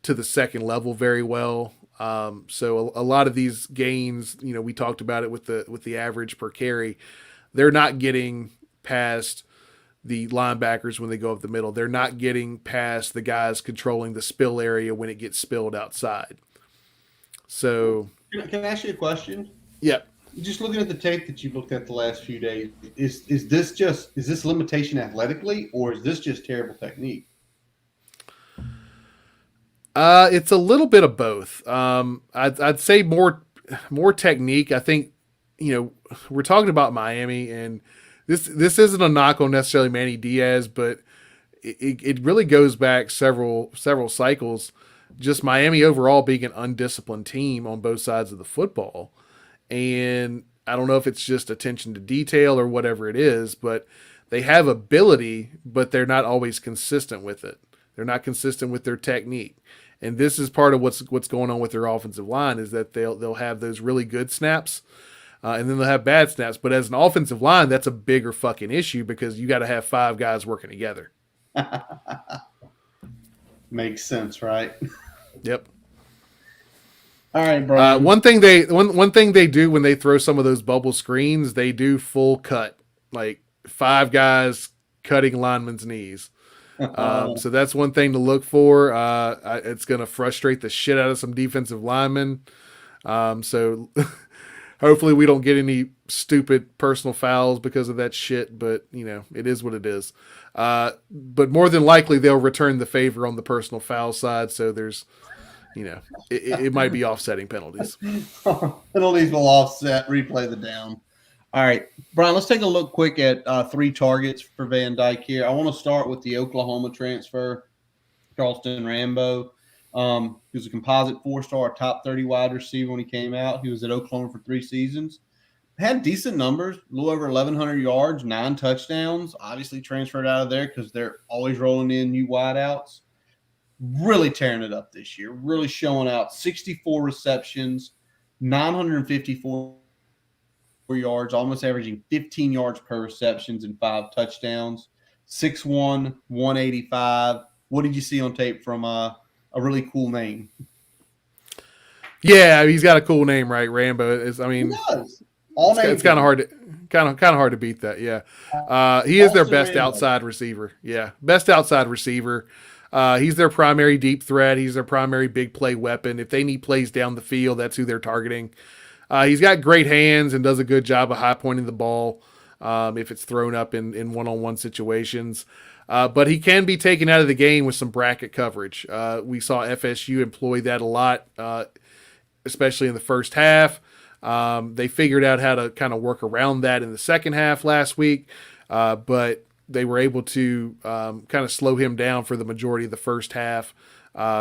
B: to the second level very well. So a lot of these gains, we talked about it with the average per carry, they're not getting past the linebackers when they go up the middle. They're not getting past the guys controlling the spill area when it gets spilled outside. So,
A: Can I ask you a question?
B: yeah.
A: Just looking at the tape that you've looked at the last few days, is this limitation athletically, or is this just terrible technique?
B: It's a little bit of both. I'd say more technique. I think we're talking about Miami, and this isn't a knock on necessarily Manny Diaz, but it really goes back several cycles. Just Miami overall being an undisciplined team on both sides of the football, and I don't know if it's just attention to detail or whatever it is, but they have ability, but they're not always consistent with it. They're not consistent with their technique. And this is part of what's going on with their offensive line is that they'll have those really good snaps, and then they'll have bad snaps. But as an offensive line, that's a bigger fucking issue because you got to have 5 guys working together.
A: Makes sense, right?
B: Yep.
A: All right, Brian.
B: One thing they do when they throw some of those bubble screens, they do full cut, like 5 guys cutting linemen's knees. So that's one thing to look for. It's going to frustrate the shit out of some defensive linemen. So hopefully we don't get any stupid personal fouls because of that shit, but it is what it is. But more than likely they'll return the favor on the personal foul side. So there's, it might be offsetting penalties.
A: Penalties will offset, replay the down. All right, Brian, let's take a look quick at 3 targets for Van Dyke here. I want to start with the Oklahoma transfer, Charleston Rambo. He was a composite 4-star, top 30 wide receiver when he came out. He was at Oklahoma for 3 seasons. Had decent numbers, a little over 1,100 yards, 9 touchdowns. Obviously transferred out of there because they're always rolling in new wideouts. Really tearing it up this year, really showing out. 64 receptions, 954 yards, almost averaging 15 yards per receptions and 5 touchdowns. 6'1", 185. What did you see on tape from a really cool name?
B: Yeah, he's got a cool name, right? Rambo. He
A: does.
B: It's kind of hard to beat that. Yeah, he is their best outside receiver. Yeah, best outside receiver. He's their primary deep threat. He's their primary big play weapon. If they need plays down the field, that's who they're targeting. He's got great hands and does a good job of high pointing the ball if it's thrown up in one-on-one situations. But he can be taken out of the game with some bracket coverage. We saw FSU employ that a lot, especially in the first half. They figured out how to kind of work around that in the second half last week, but they were able to kind of slow him down for the majority of the first half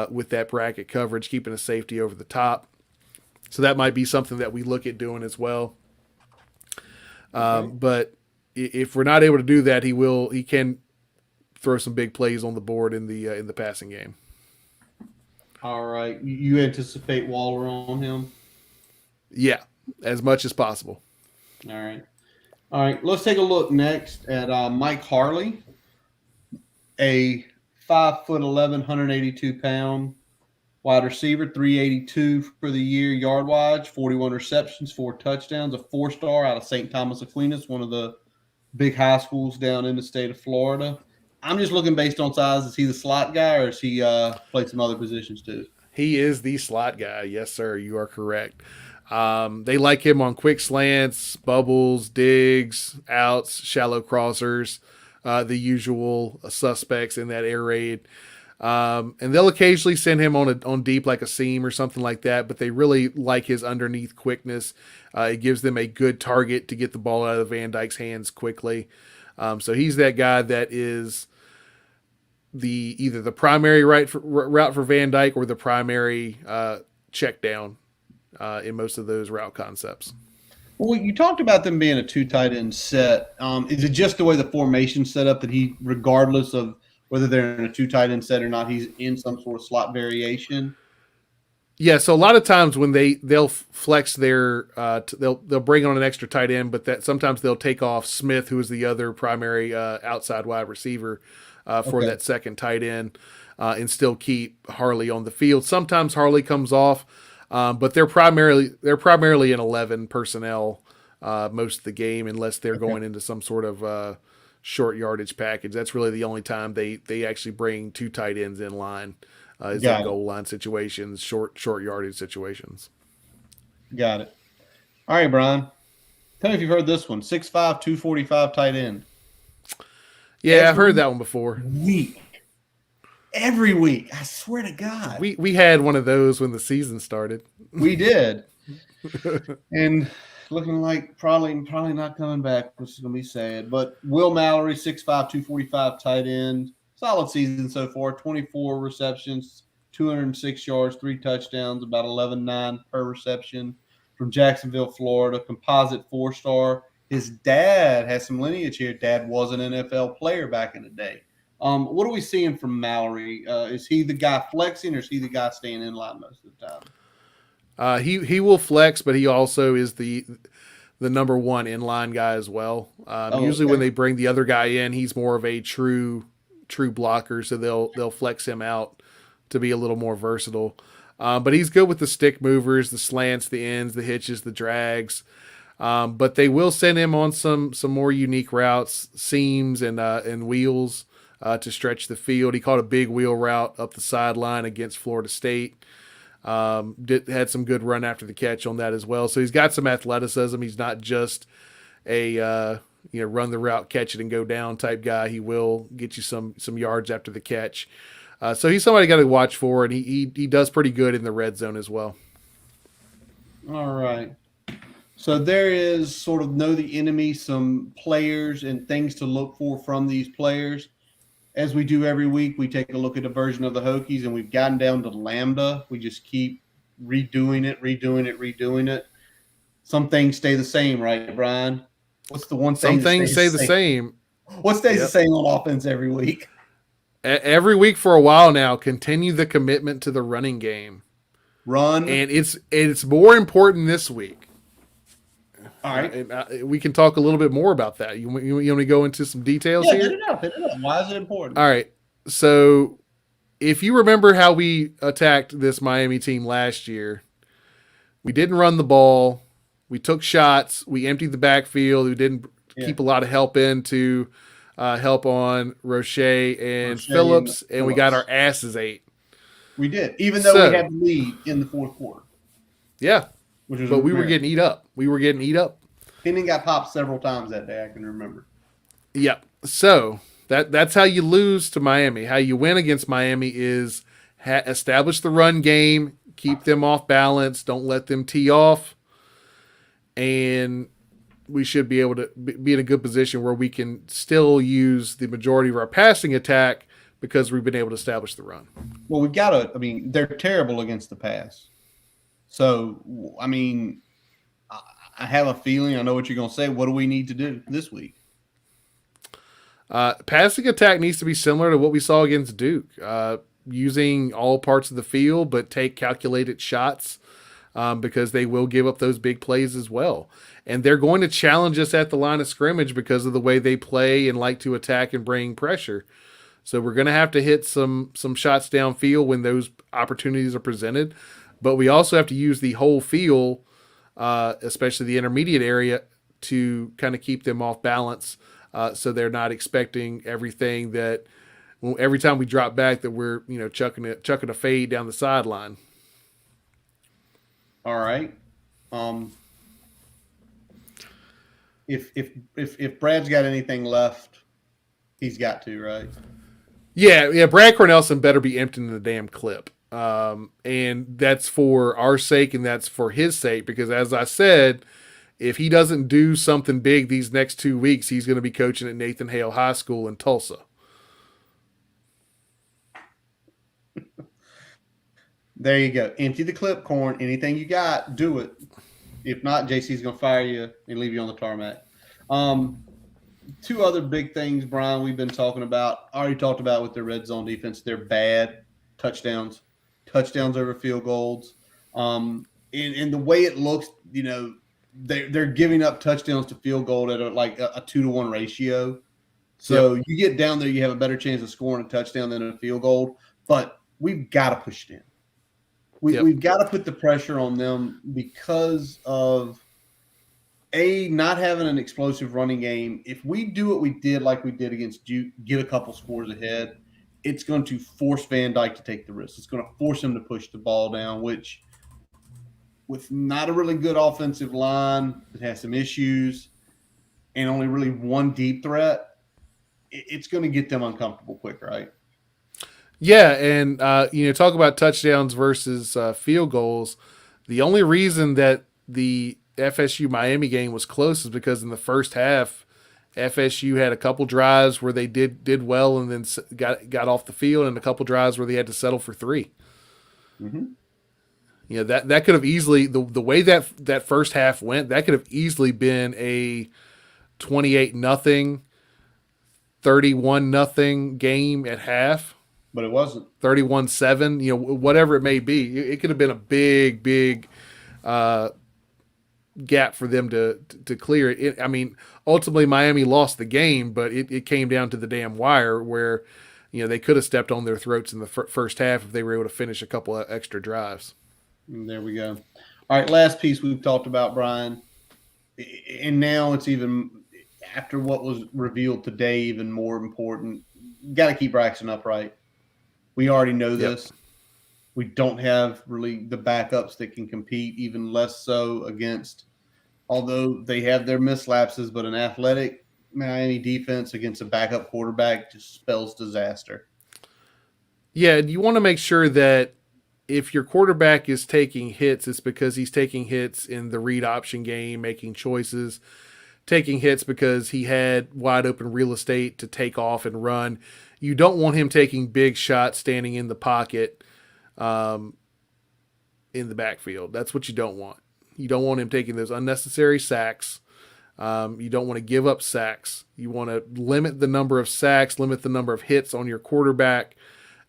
B: with that bracket coverage, keeping a safety over the top. So that might be something that we look at doing as well. Okay. But if we're not able to do that, he can throw some big plays on the board in the passing game.
A: All right. You anticipate Waller on him?
B: Yeah, as much as possible.
A: All right. Let's take a look next at Mike Harley, a 5'11", 182-pound wide receiver, 382 for the year yard-wise, 41 receptions, 4 touchdowns, a 4-star out of St. Thomas Aquinas, one of the big high schools down in the state of Florida. I'm just looking based on size. Is he the slot guy, or is he played some other positions too?
B: He is the slot guy. Yes, sir. You are correct. They like him on quick slants, bubbles, digs, outs, shallow crossers, the usual suspects in that air raid. And they'll occasionally send him on deep like a seam or something like that, but they really like his underneath quickness. It gives them a good target to get the ball out of Van Dyke's hands quickly. So he's that guy that is either the primary route for Van Dyke or the primary check down in most of those route concepts.
A: Well, you talked about them being a 2 tight end set. Is it just the way the formation's set up that he, regardless of whether they're in a 2 tight end set or not, he's in some sort of slot variation?
B: Yeah, so a lot of times when they'll flex their they'll bring on an extra tight end, but that sometimes they'll take off Smith, who is the other primary outside wide receiver for that second tight end, and still keep Harley on the field. Sometimes Harley comes off, but they're primarily an 11 personnel most of the game, unless they're going into some sort of short yardage package. That's really the only time they actually bring 2 tight ends in line. Is in goal line situations, short yardage situations.
A: Got it. All right, Brian. Tell me if you've heard this one. 6'5", 245 tight end.
B: Yeah, I've heard that one before.
A: Every week. I swear to God.
B: We had one of those when the season started.
A: We did. And looking like probably not coming back, which is going to be sad. But Will Mallory, 6'5", 245 tight end. Solid season so far, 24 receptions, 206 yards, 3 touchdowns, about 11.9 per reception from Jacksonville, Florida. Composite 4-star. His dad has some lineage here. Dad was an NFL player back in the day. What are we seeing from Mallory? Is he the guy flexing, or is he the guy staying in line most of the time?
B: He will flex, but he also is the number one inline guy as well.
A: Oh,
B: Usually when
A: okay.
B: they bring the other guy in, he's more of a true blocker, so they'll flex him out to be a little more versatile. But he's good with the stick movers, the slants, the ends, the hitches, the drags. But they will send him on some more unique routes, seams and wheels to stretch the field. He caught a big wheel route up the sideline against Florida State. Had some good run after the catch on that as well. So he's got some athleticism. He's not just a run the route, catch it and go down type guy. He will get you some yards after the catch. So he's somebody got to watch for, and he does pretty good in the red zone as well.
A: All right. So there is sort of know the enemy, some players and things to look for from these players. As we do every week, we take a look at a version of the Hokies, and we've gotten down to Lambda. We just keep redoing it. Some things stay the same, right, Brian? What's the one thing?
B: Some things stay the same.
A: What stays the same on offense every week?
B: Every week for a while now, continue the commitment to the running game.
A: Run.
B: And it's more important this week.
A: All right.
B: We can talk a little bit more about that. You want to go into some details here?
A: Hit it up. Why is it important?
B: All right. So if you remember how we attacked this Miami team last year, we didn't run the ball. We took shots. We emptied the backfield. We didn't keep a lot of help in to help on Roche and Phillips, and we got our asses ate.
A: We did, even though we had the lead in the fourth quarter.
B: Yeah. But we were getting eat up.
A: Henning got popped several times that day, I can remember.
B: Yeah. So that's how you lose to Miami. How you win against Miami is establish the run game, keep them off balance, don't let them tee off, and we should be able to be in a good position where we can still use the majority of our passing attack because we've been able to establish the run.
A: Well, they're terrible against the pass. So, I have a feeling I know what you're going to say. What do we need to do this week?
B: Passing attack needs to be similar to what we saw against Duke, using all parts of the field, but take calculated shots because they will give up those big plays as well. And they're going to challenge us at the line of scrimmage because of the way they play and like to attack and bring pressure. So we're going to have to hit some shots downfield when those opportunities are presented. But we also have to use the whole field, especially the intermediate area, to kind of keep them off balance so they're not expecting everything that every time we drop back that we're chucking a fade down the sideline.
A: All right. If Brad's got anything left, he's got to, right?
B: Yeah. Brad Cornelison better be emptying the damn clip. And that's for our sake and that's for his sake, because as I said, if he doesn't do something big these next 2 weeks, he's going to be coaching at Nathan Hale High School in Tulsa.
A: There you go. Empty the clip, Corn. Anything you got, do it. If not, JC's going to fire you and leave you on the tarmac. Two other big things, Brian, we've been talking about. Already talked about with their red zone defense. They're bad. Touchdowns over field goals. And the way it looks, they're giving up touchdowns to field goal at a 2-to-1 ratio. So You get down there, you have a better chance of scoring a touchdown than a field goal. But we've got to push it in. We've got to put the pressure on them because of not having an explosive running game. If we do what we did like we did against Duke, get a couple scores ahead, it's going to force Van Dyke to take the risk. It's going to force him to push the ball down, which with not a really good offensive line that has some issues and only really one deep threat, it's going to get them uncomfortable quick, right?
B: Yeah, and talk about touchdowns versus field goals. The only reason that the FSU Miami game was close is because in the first half, FSU had a couple drives where they did well and then got off the field, and a couple drives where they had to settle for 3. Mm-hmm. That could have easily the way that first half went. That could have easily been a 28-0, 31-0 game at half.
A: But it wasn't
B: 31-7, whatever it may be. It could have been a big gap for them to clear it. I mean, ultimately Miami lost the game, but it came down to the damn wire where they could have stepped on their throats in the first half if they were able to finish a couple of extra drives.
A: And there we go. All right, last piece we've talked about, Brian, and now it's even after what was revealed today, even more important. Got to keep Braxton upright. We already know this. Yep. We don't have really the backups that can compete, even less so against, although they have their mislapses, but an athletic Miami defense against a backup quarterback just spells disaster.
B: Yeah, you want to make sure that if your quarterback is taking hits, it's because he's taking hits in the read option game, making choices, taking hits because he had wide open real estate to take off and run. You don't want him taking big shots standing in the pocket in the backfield. That's what you don't want. You don't want him taking those unnecessary sacks. You don't want to give up sacks. You want to limit the number of sacks, limit the number of hits on your quarterback,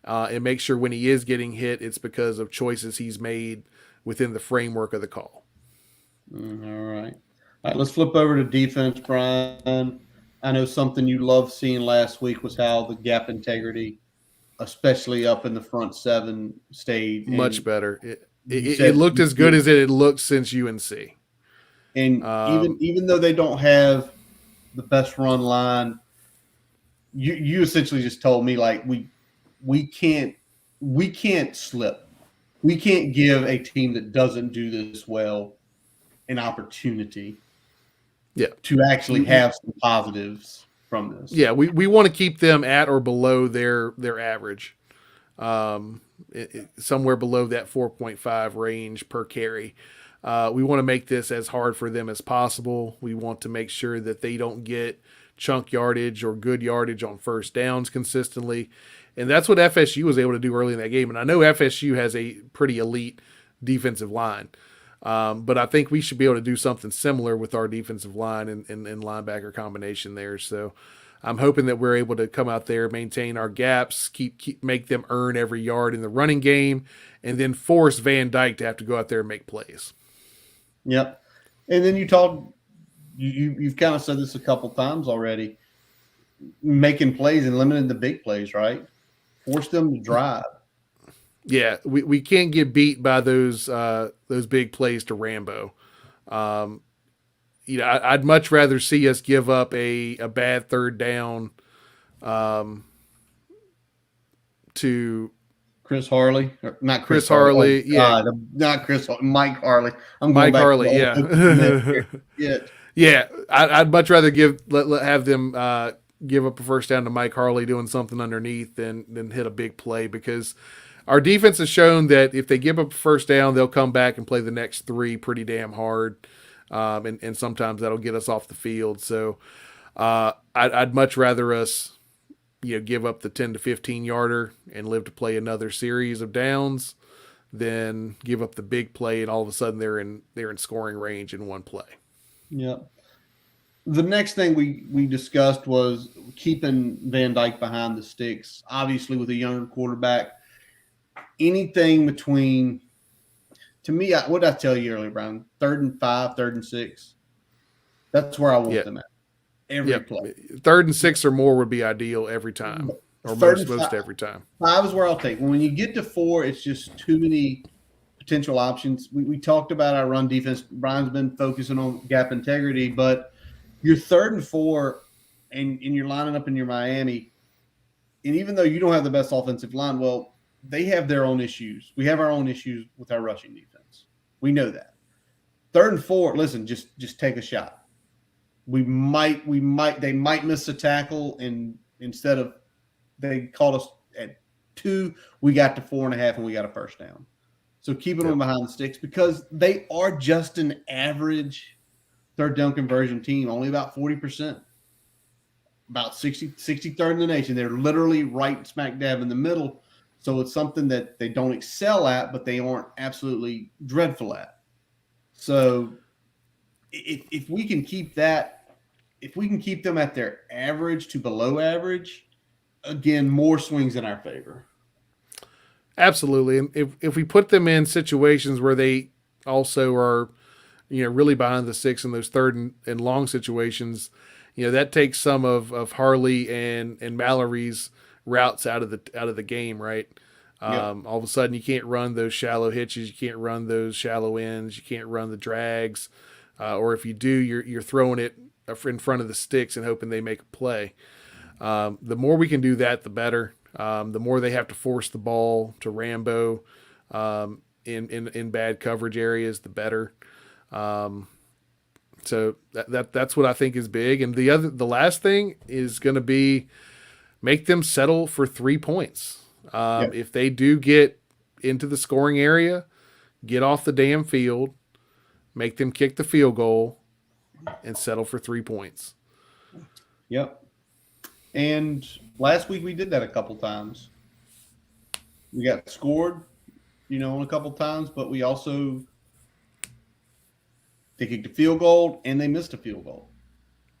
B: and make sure when he is getting hit, it's because of choices he's made within the framework of the call.
A: All right. All right, let's flip over to defense, Brian. I know something you loved seeing last week was how the gap integrity, especially up in the front seven, stayed.
B: Much better. It looked as good as it had looked since UNC.
A: And even though they don't have the best run line, you essentially just told me like we can't slip. We can't give a team that doesn't do this well an opportunity.
B: Yeah,
A: to actually have some positives from this.
B: Yeah, we want to keep them at or below their average, somewhere below that 4.5 range per carry. We want to make this as hard for them as possible. We want to make sure that they don't get chunk yardage or good yardage on first downs consistently. And that's what FSU was able to do early in that game. And I know FSU has a pretty elite defensive line. But I think we should be able to do something similar with our defensive line and linebacker combination there. So I'm hoping that we're able to come out there, maintain our gaps, keep make them earn every yard in the running game, and then force Van Dyke to have to go out there and make plays.
A: Yep. And then you've kind of said this a couple times already, making plays and limiting the big plays, right? Force them to drive.
B: Yeah, we can't get beat by those big plays to Rambo. I'd much rather see us give up a bad third down to
A: Chris Harley, not
B: Chris Harley. Yeah,
A: not Chris. Mike Harley.
B: Mike Harley. Yeah, yeah. I'd much rather have them give up a first down to Mike Harley doing something underneath than hit a big play, because our defense has shown that if they give up a first down, they'll come back and play the next three pretty damn hard, and sometimes that'll get us off the field. So I'd much rather us give up the 10 to 15 yarder and live to play another series of downs than give up the big play and all of a sudden they're in scoring range in one play.
A: Yeah. The next thing we discussed was keeping Van Dyke behind the sticks. Obviously, with a younger quarterback, anything between, to me, what did I tell you earlier, Brian? 3rd and 5, 3rd and 6. That's where I want them at. Every play.
B: 3rd and 6 or more would be ideal every time, or most every time.
A: 5 is where I'll take. When you get to 4, it's just too many potential options. We talked about our run defense. Brian's been focusing on gap integrity, but your 3rd and 4, and you're lining up in your Miami, and even though you don't have the best offensive line, well, they have their own issues. We have our own issues with our rushing defense. We know that. 3rd and 4, listen, just take a shot. They might miss a tackle, and instead of they caught us at 2, we got to 4.5 and we got a first down. So keeping them behind the sticks, because they are just an average 3rd down conversion team, only about 40%. About 63rd in the nation. They're literally right smack dab in the middle. So it's something that they don't excel at, but they aren't absolutely dreadful at. So if we can keep that, if we can keep them at their average to below average, again, more swings in our favor.
B: Absolutely. And if we put them in situations where they also are really behind the six in those third and long situations, that takes some of Harley and Mallory's routes out of the game, right?
A: Yep.
B: All of a sudden, you can't run those shallow hitches, you can't run those shallow ends, you can't run the drags, or if you do, you're throwing it in front of the sticks and hoping they make a play. The more we can do that, the better. The more they have to force the ball to Rambo in bad coverage areas, the better. So that's what I think is big. And the last thing is going to be make them settle for 3 points.
A: Yep.
B: If they do get into the scoring area, get off the damn field, make them kick the field goal, and settle for 3 points.
A: Yep. And last week we did that a couple times. We got scored, a couple times, but we also they kicked a field goal and they missed a field goal.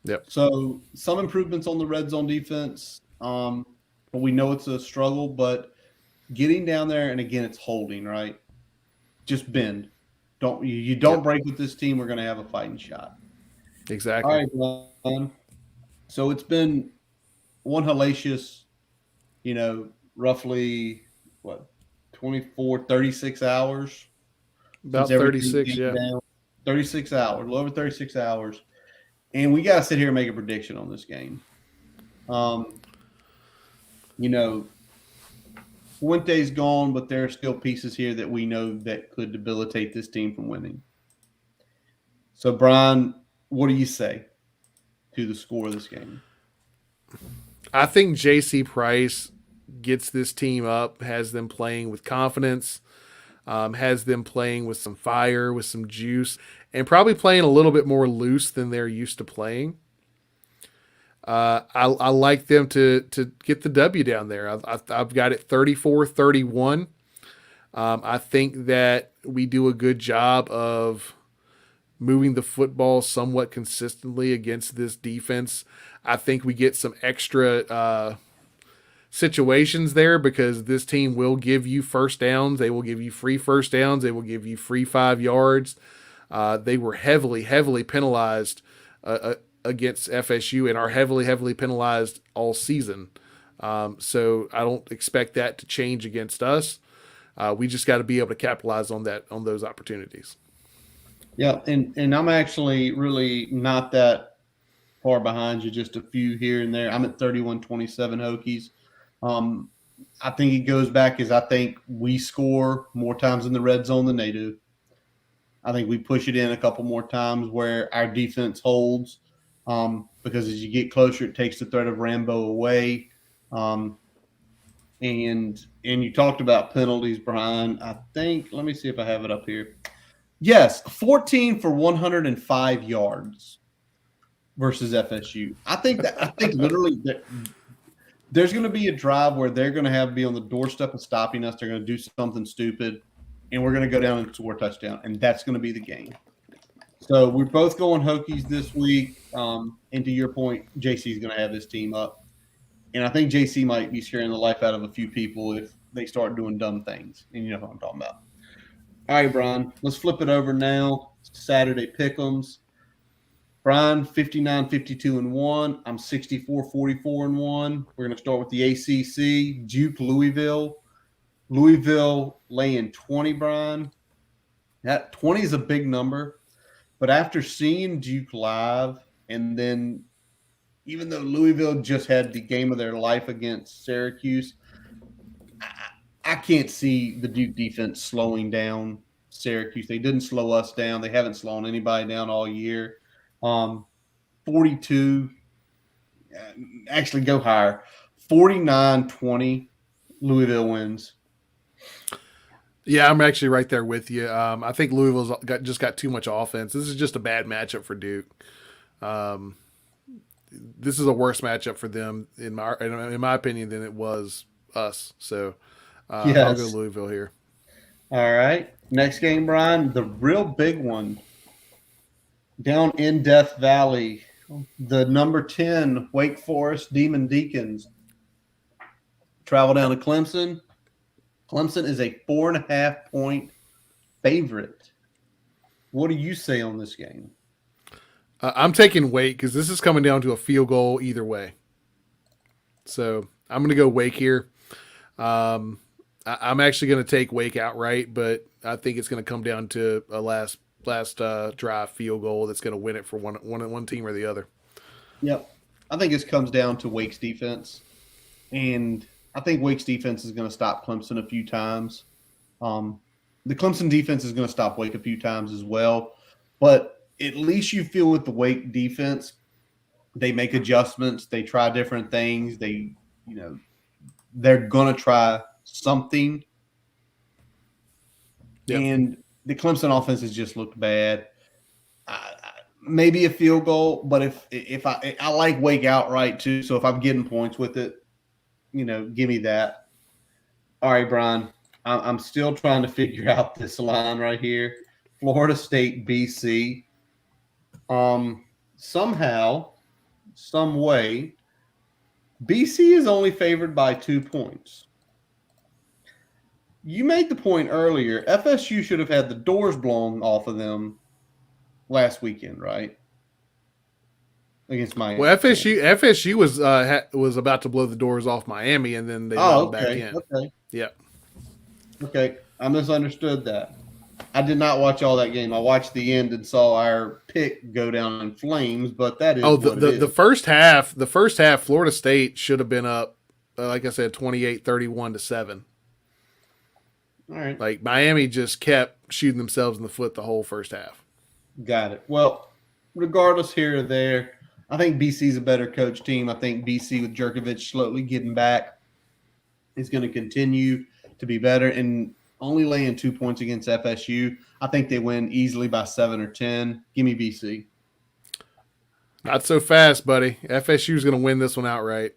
B: Yep.
A: So some improvements on the red zone defense, but we know it's a struggle. But getting down there, and again, it's holding, right? Just bend. You don't break with this team. We're going to have a fighting shot.
B: Exactly.
A: All right, Glenn. So it's been one hellacious, roughly what 24, 36 hours.
B: About 36, yeah.
A: Down. 36 hours, a little over 36 hours. And we got to sit here and make a prediction on this game. Fuente's gone, but there are still pieces here that we know that could debilitate this team from winning. So, Brian, what do you say to the score of this game?
B: I think J.C. Price gets this team up, has them playing with confidence, has them playing with some fire, with some juice, and probably playing a little bit more loose than they're used to playing. I like them to get the W down there. I've got it 34-31. I think that we do a good job of moving the football somewhat consistently against this defense. I think we get some extra situations there because this team will give you first downs. They will give you free first downs. They will give you free 5 yards. They were heavily penalized against FSU and are heavily penalized all season. So I don't expect that to change against us. We just got to be able to capitalize on those opportunities.
A: Yeah, and I'm actually really not that far behind you, just a few here and there. I'm at 31-27 Hokies. I think it goes back as I think we score more times in the red zone than they do. I think we push it in a couple more times where our defense holds because as you get closer, it takes the threat of Rambo away. And you talked about penalties, Brian. I think, let me see if I have it up here. Yes, 14 for 105 yards versus FSU. I think literally that there's going to be a drive where they're going to be on the doorstep of stopping us. They're going to do something stupid, and we're going to go down and score a touchdown, and that's going to be the game. So we're both going Hokies this week. And to your point, JC is going to have this team up. And I think JC might be scaring the life out of a few people if they start doing dumb things. And you know what I'm talking about. All right, Brian, let's flip it over now. Saturday pick'ems. Brian, 59-52-1. I'm 64-44-1. We're going to start with the ACC. Duke, Louisville. Louisville laying 20, Brian. That 20 is a big number. But after seeing Duke live, and then even though Louisville just had the game of their life against Syracuse, I can't see the Duke defense slowing down Syracuse. They didn't slow us down. They haven't slowed anybody down all year. 42, actually go higher. 49-20, Louisville wins.
B: Yeah, I'm actually right there with you. I think Louisville's just got too much offense. This is just a bad matchup for Duke. This is a worse matchup for them, in my opinion, than it was us. So
A: Yes.
B: I'll go Louisville here.
A: All right. Next game, Brian, the real big one. Down in Death Valley, the number 10 Wake Forest Demon Deacons travel down to Clemson. Clemson is a 4.5-point favorite. What do you say on this game?
B: I'm taking Wake because this is coming down to a field goal either way. So I'm going to go Wake here. I'm actually going to take Wake outright, but I think it's going to come down to a last drive field goal that's going to win it for one team or the other.
A: Yep. I think this comes down to Wake's defense. And I think Wake's defense is going to stop Clemson a few times. Um, the Clemson defense is going to stop Wake a few times as well. But at least you feel with the Wake defense, they make adjustments. They try different things. They're going to try something.
B: Yep.
A: And the Clemson offense has just looked bad. Maybe a field goal, but if I like Wake outright too, so if I'm getting points with it, give me that. All right, Brian, I'm still trying to figure out this line right here. Florida State, BC. Somehow, some way, BC is only favored by 2 points. You made the point earlier. FSU should have had the doors blown off of them last weekend, right? Against Miami.
B: Well, FSU was about to blow the doors off Miami, and then they let them back in.
A: Okay.
B: Yeah.
A: Okay. I misunderstood that. I did not watch all that game. I watched the end and saw our pick go down in flames, but that is
B: the first half. The first half, Florida State should have been up, like I said, 28-31-7.
A: All right.
B: Like Miami just kept shooting themselves in the foot the whole first half.
A: Got it. Well, regardless here or there, I think BC's a better coach team. I think BC with Jerkovich slowly getting back is going to continue to be better. And only laying 2 points against FSU, I think they win easily by 7 or 10. Give me BC.
B: Not so fast, buddy. FSU is going to win this one outright.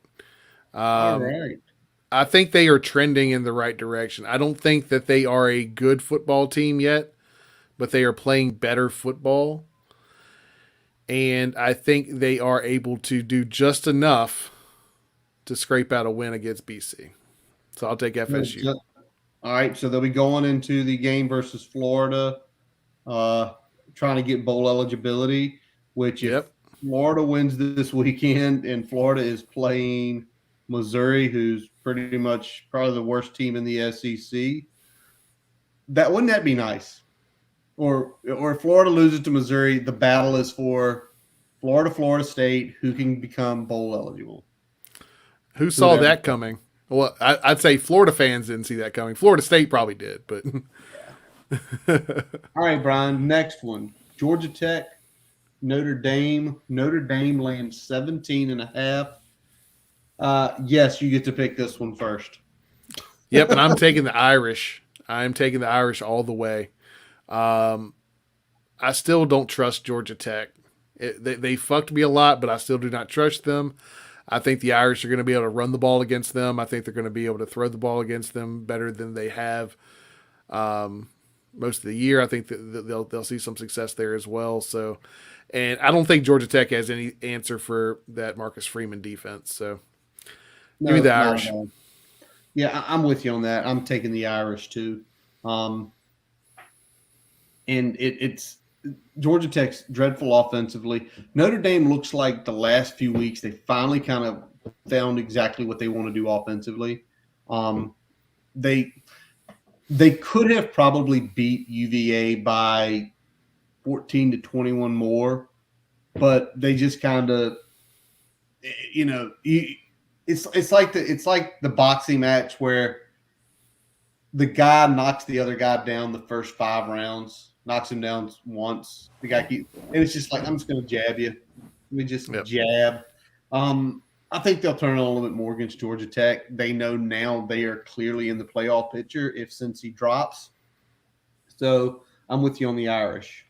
A: All right.
B: I think they are trending in the right direction. I don't think that they are a good football team yet, but they are playing better football. And I think they are able to do just enough to scrape out a win against BC. So I'll take FSU.
A: All right. So they'll be going into the game versus Florida, trying to get bowl eligibility, which if Florida wins this weekend and Florida is playing Missouri, who's pretty much probably the worst team in the SEC, wouldn't that be nice? Or if Florida loses to Missouri, the battle is for Florida State, who can become bowl eligible.
B: Who saw that coming? Well, I'd say Florida fans didn't see that coming. Florida State probably did, but
A: All right, Brian, next one. Georgia Tech, Notre Dame. Notre Dame lands 17.5. Yes, you get to pick this one first.
B: Yep, and I'm taking the Irish. I'm taking the Irish all the way. I still don't trust Georgia Tech. They fucked me a lot, but I still do not trust them. I think the Irish are going to be able to run the ball against them. I think they're going to be able to throw the ball against them better than they have most of the year. I think that they'll see some success there as well. So, and I don't think Georgia Tech has any answer for that Marcus Freeman defense. So, give me the Irish.
A: Yeah, I'm with you on that. I'm taking the Irish too. And it's Georgia Tech's dreadful offensively. Notre Dame looks like the last few weeks they finally kind of found exactly what they want to do offensively. They could have probably beat UVA by 14 to 21 more, but they just kind of, it's like the boxing match where the guy knocks the other guy down the first 5 rounds. Knocks him down once. The guy and it's just like, I'm just going to jab you. Let me just jab. I think they'll turn on a little bit more against Georgia Tech. They know now they are clearly in the playoff picture if Cincy drops. So I'm with you on the Irish.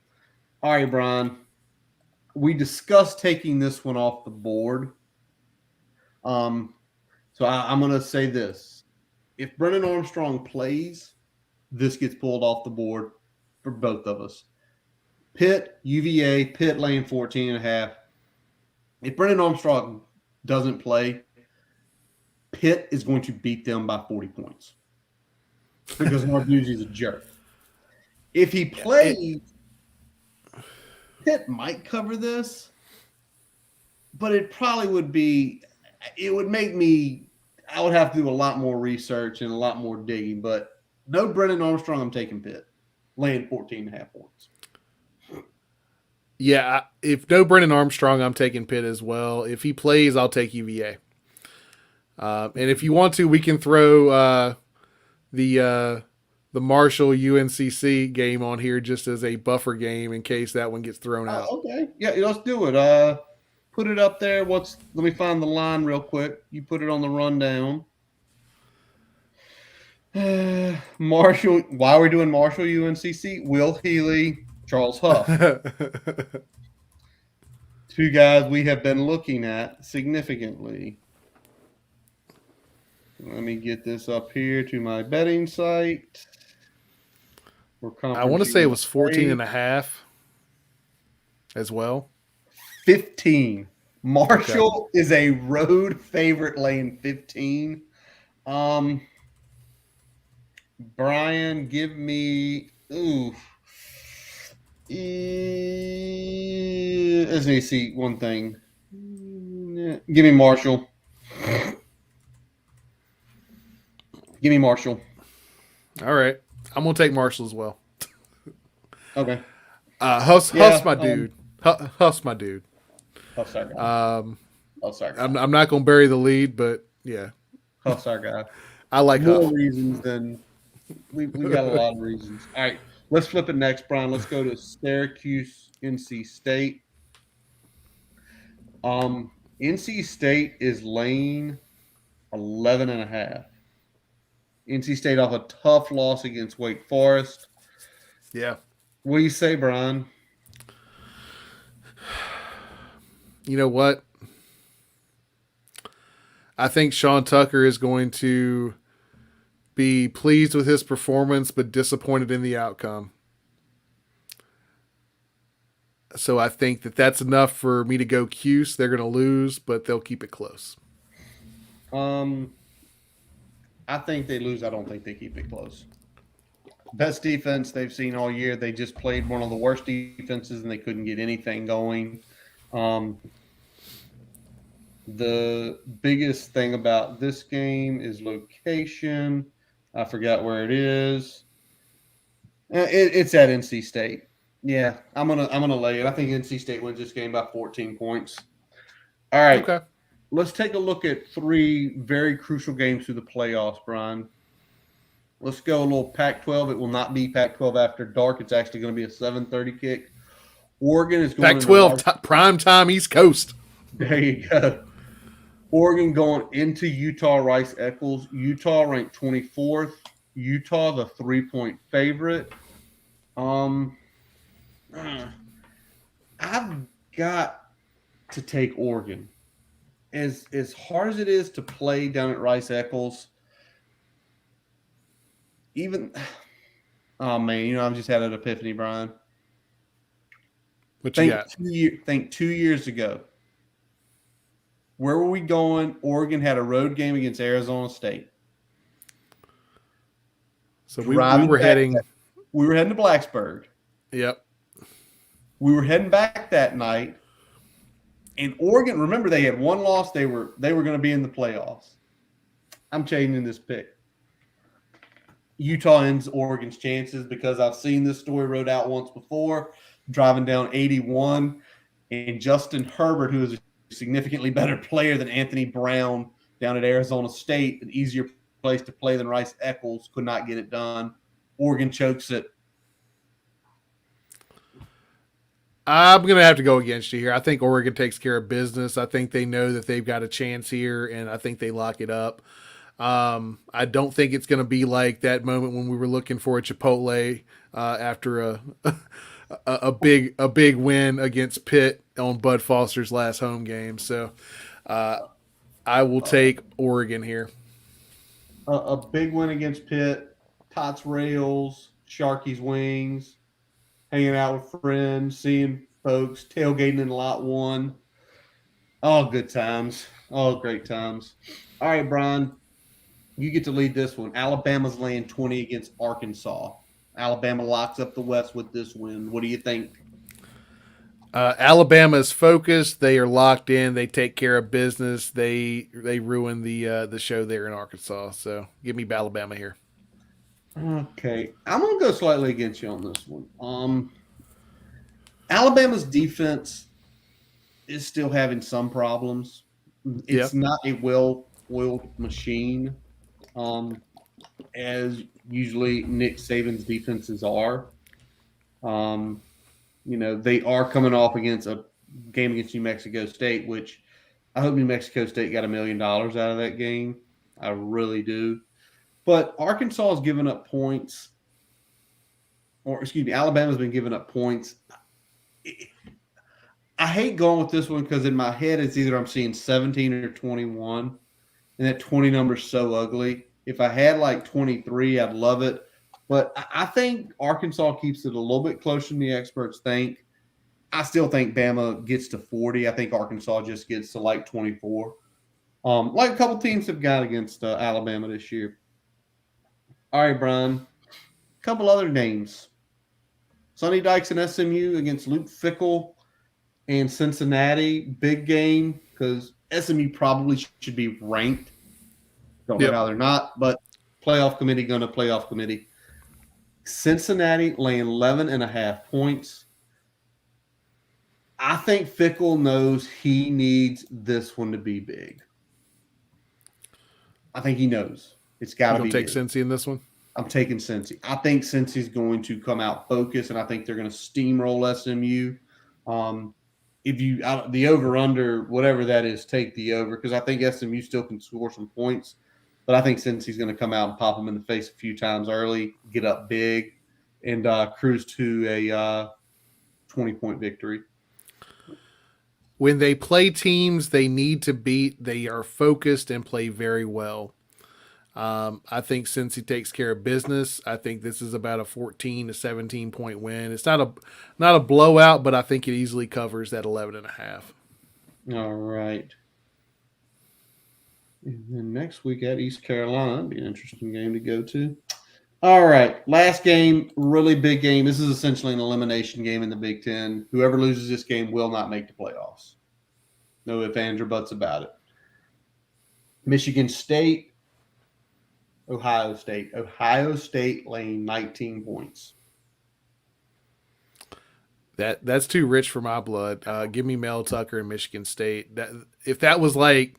A: All right, Brian. We discussed taking this one off the board. So I'm going to say this. If Brennan Armstrong plays, this gets pulled off the board for both of us. Pitt, UVA, Pitt laying 14.5. If Brennan Armstrong doesn't play, Pitt is going to beat them by 40 points because Mark Bugsy's a jerk. If he plays, Pitt might cover this, but it probably would be. It would make me. I would have to do a lot more research and a lot more digging. But no Brennan Armstrong. I'm taking Pitt, laying 14.5 points.
B: Yeah, if no Brennan Armstrong, I'm taking Pitt as well. If he plays, I'll take UVA. And if you want to, we can throw the Marshall UNCC game on here just as a buffer game in case that one gets thrown out.
A: Oh, okay. Yeah, let's do it. Put it up there. Let me find the line real quick. You put it on the rundown. Marshall. Why are we doing Marshall UNCC? Will Healy, Charles Huff. Two guys we have been looking at significantly. Let me get this up here to my betting site.
B: I want to say it was 14 and a half as well.
A: 15. Marshall is a road favorite laying 15. Brian, give me let's see one thing. Give me Marshall. Give me Marshall.
B: All right. I'm going to take Marshall as well.
A: Okay.
B: Huss my dude. Huss my dude.
A: Huff's our guy.
B: I'm not going to bury the lead, but yeah.
A: Huff's our guy.
B: I like
A: more
B: Huff.
A: reasons than we got a lot of reasons. All right. Let's flip it next, Brian. Let's go to Syracuse, NC State. NC State is laying 11.5. NC State off a tough loss against Wake Forest.
B: Yeah.
A: What do you say, Brian?
B: You know what? I think Sean Tucker is going to be pleased with his performance, but disappointed in the outcome. So I think that that's enough for me to go Cuse. They're going to lose, but they'll keep it close.
A: I think they lose. I don't think they keep it close. Best defense they've seen all year. They just played one of the worst defenses, and they couldn't get anything going. The biggest thing about this game is location. I forgot where it is. It's at NC State. Yeah, I'm gonna lay it. I think NC State wins this game by 14 points. All right.
B: Okay.
A: Let's take a look at three very crucial games through the playoffs, Brian. Let's go a little Pac-12. It will not be Pac-12 after dark. It's actually going to be a 7:30 kick. Oregon is going
B: Pac-12 prime time East Coast.
A: There you go. Oregon going into Utah Rice Eccles. Utah ranked 24th. Utah the 3-point favorite. I've got to take Oregon. As hard as it is to play down at Rice Eccles, oh man, I've just had an epiphany, Brian.
B: What you got?
A: Think 2 years ago. Where were we going? Oregon had a road game against Arizona State.
B: So we were heading.
A: We were heading to Blacksburg.
B: Yep.
A: We were heading back that night. And Oregon, remember, they had one loss. They were going to be in the playoffs. I'm changing this pick. Utah ends Oregon's chances because I've seen this story wrote out once before, driving down 81, and Justin Herbert, who is a significantly better player than Anthony Brown down at Arizona State, an easier place to play than Rice Eccles, could not get it done. Oregon chokes it.
B: I'm going to have to go against you here. I think Oregon takes care of business. I think they know that they've got a chance here, and I think they lock it up. I don't think it's going to be like that moment when we were looking for a Chipotle after a big win against Pitt on Bud Foster's last home game. So I will take Oregon here.
A: A big win against Pitt, Tots Rails, Sharky's Wings, hanging out with friends, seeing folks, tailgating in Lot 1. All good times. All great times. All right, Brian, you get to lead this one. Alabama's laying 20 against Arkansas. Alabama locks up the West with this win. What do you think?
B: Alabama is focused. They are locked in. They take care of business. They ruin the show there in Arkansas. So give me Alabama here.
A: Okay, I'm gonna go slightly against you on this one. Alabama's defense is still having some problems.
B: Yeah.
A: It's not a well-oiled machine, um, as usually Nick Saban's defenses are. Um, they are coming off against a game against New Mexico State, which I hope New Mexico State got $1 million out of that game. I really do. But Arkansas has given up points, or excuse me, Alabama's been giving up points. I hate going with this one because in my head it's either I'm seeing 17 or 21, and that 20 number is so ugly. If I had like 23, I'd love it. But I think Arkansas keeps it a little bit closer than the experts think. I still think Bama gets to 40. I think Arkansas just gets to like 24. Like a couple teams have got against Alabama this year. All right, Brian. A couple other names. Sonny Dykes and SMU against Luke Fickell and Cincinnati. Big game because SMU probably should be ranked. Don't know how they're not, but playoff committee going to playoff committee. Cincinnati laying 11.5 points. I think Fickell knows he needs this one to be big. I think he knows. It's got to be
B: take
A: big.
B: Cincy in this one?
A: I'm taking Cincy. I think Cincy's going to come out focused, and I think they're going to steamroll SMU. If you the over under whatever that is, take the over because I think SMU still can score some points, but I think Cincy's going to come out and pop them in the face a few times early, get up big, and cruise to a 20-point victory.
B: When they play teams they need to beat, they are focused and play very well. I think Cincy takes care of business. I think this is about a 14 to 17 point win. It's not a blowout, but I think it easily covers that 11.5.
A: All right. And then next week at East Carolina, that'd be an interesting game to go to. All right, last game, really big game. This is essentially an elimination game in the Big Ten. Whoever loses this game will not make the playoffs. No ifs, ands, or buts about it. Michigan State, Ohio State. Ohio State laying 19 points.
B: That's too rich for my blood. Give me Mel Tucker and Michigan State. If that was like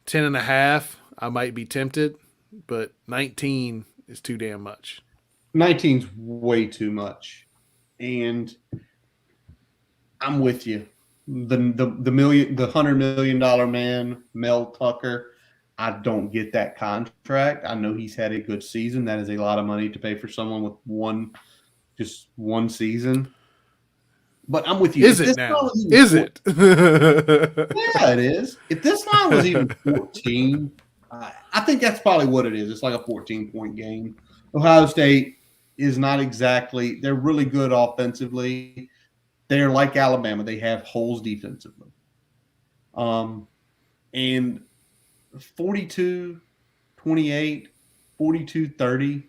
B: 10.5, I might be tempted, but 19 is too damn much.
A: 19's way too much, and I'm with you. The $100 million man, Mel Tucker. I don't get that contract. I know he's had a good season. That is a lot of money to pay for someone with just one season. But I'm with you.
B: Is it now? Is it?
A: Yeah, it is. If this line was even 14, I think that's probably what it is. It's like a 14-point game. Ohio State is not exactly – they're really good offensively. They're like Alabama. They have holes defensively. And 42-28, 42-30.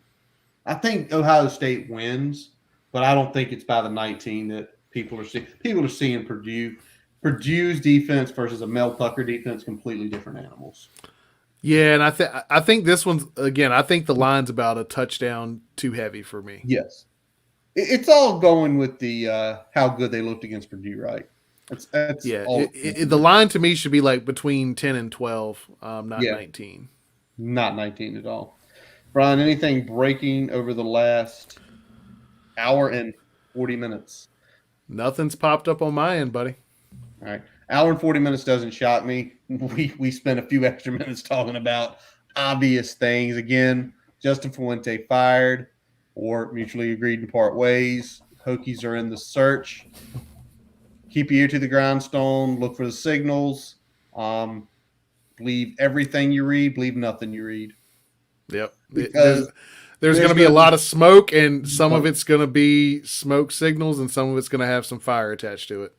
A: I think Ohio State wins, but I don't think it's by the 19 that people are seeing. People are seeing Purdue. Purdue's defense versus a Mel Tucker defense, completely different animals.
B: Yeah, and I think this one's again. I think the line's about a touchdown too heavy for me.
A: Yes, it's all going with the how good they looked against Purdue, right? That's
B: the line to me should be like between 10 and 12, not 19.
A: Not 19 at all. Brian, anything breaking over the last hour and 40 minutes?
B: Nothing's popped up on my end, buddy.
A: All right. Hour and 40 minutes doesn't shock me. We spent a few extra minutes talking about obvious things. Again, Justin Fuente fired or mutually agreed to part ways. Hokies are in the search. Keep your ear to the grindstone. Look for the signals. Believe everything you read. Believe nothing you read.
B: Yep. There's going to be a lot of smoke, and some of it's going to be smoke signals, and some of it's going to have some fire attached to it.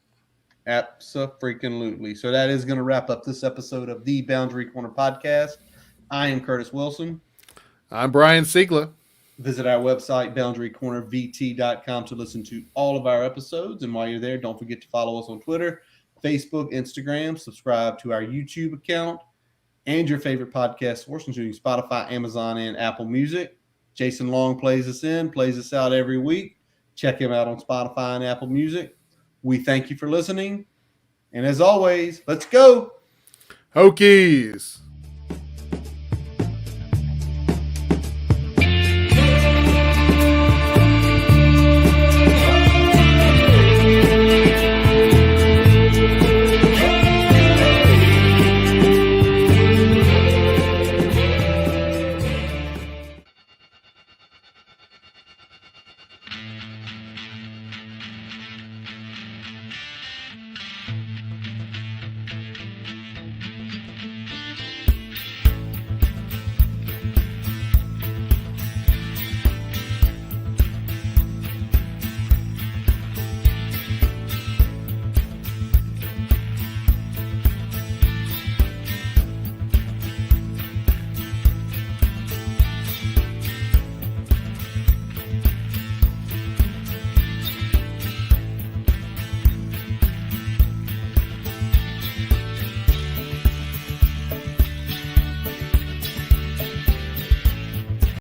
A: Abso-freaking-lutely. So that is going to wrap up this episode of the Boundary Corner podcast. I am Curtis Wilson.
B: I'm Brian Siegler.
A: Visit our website, boundarycornervt.com, to listen to all of our episodes. And while you're there, don't forget to follow us on Twitter, Facebook, Instagram. Subscribe to our YouTube account and your favorite podcast source, including Spotify, Amazon, and Apple Music. Jason Long plays us out every week. Check him out on Spotify and Apple Music. We thank you for listening. And as always, let's go.
B: Hokies.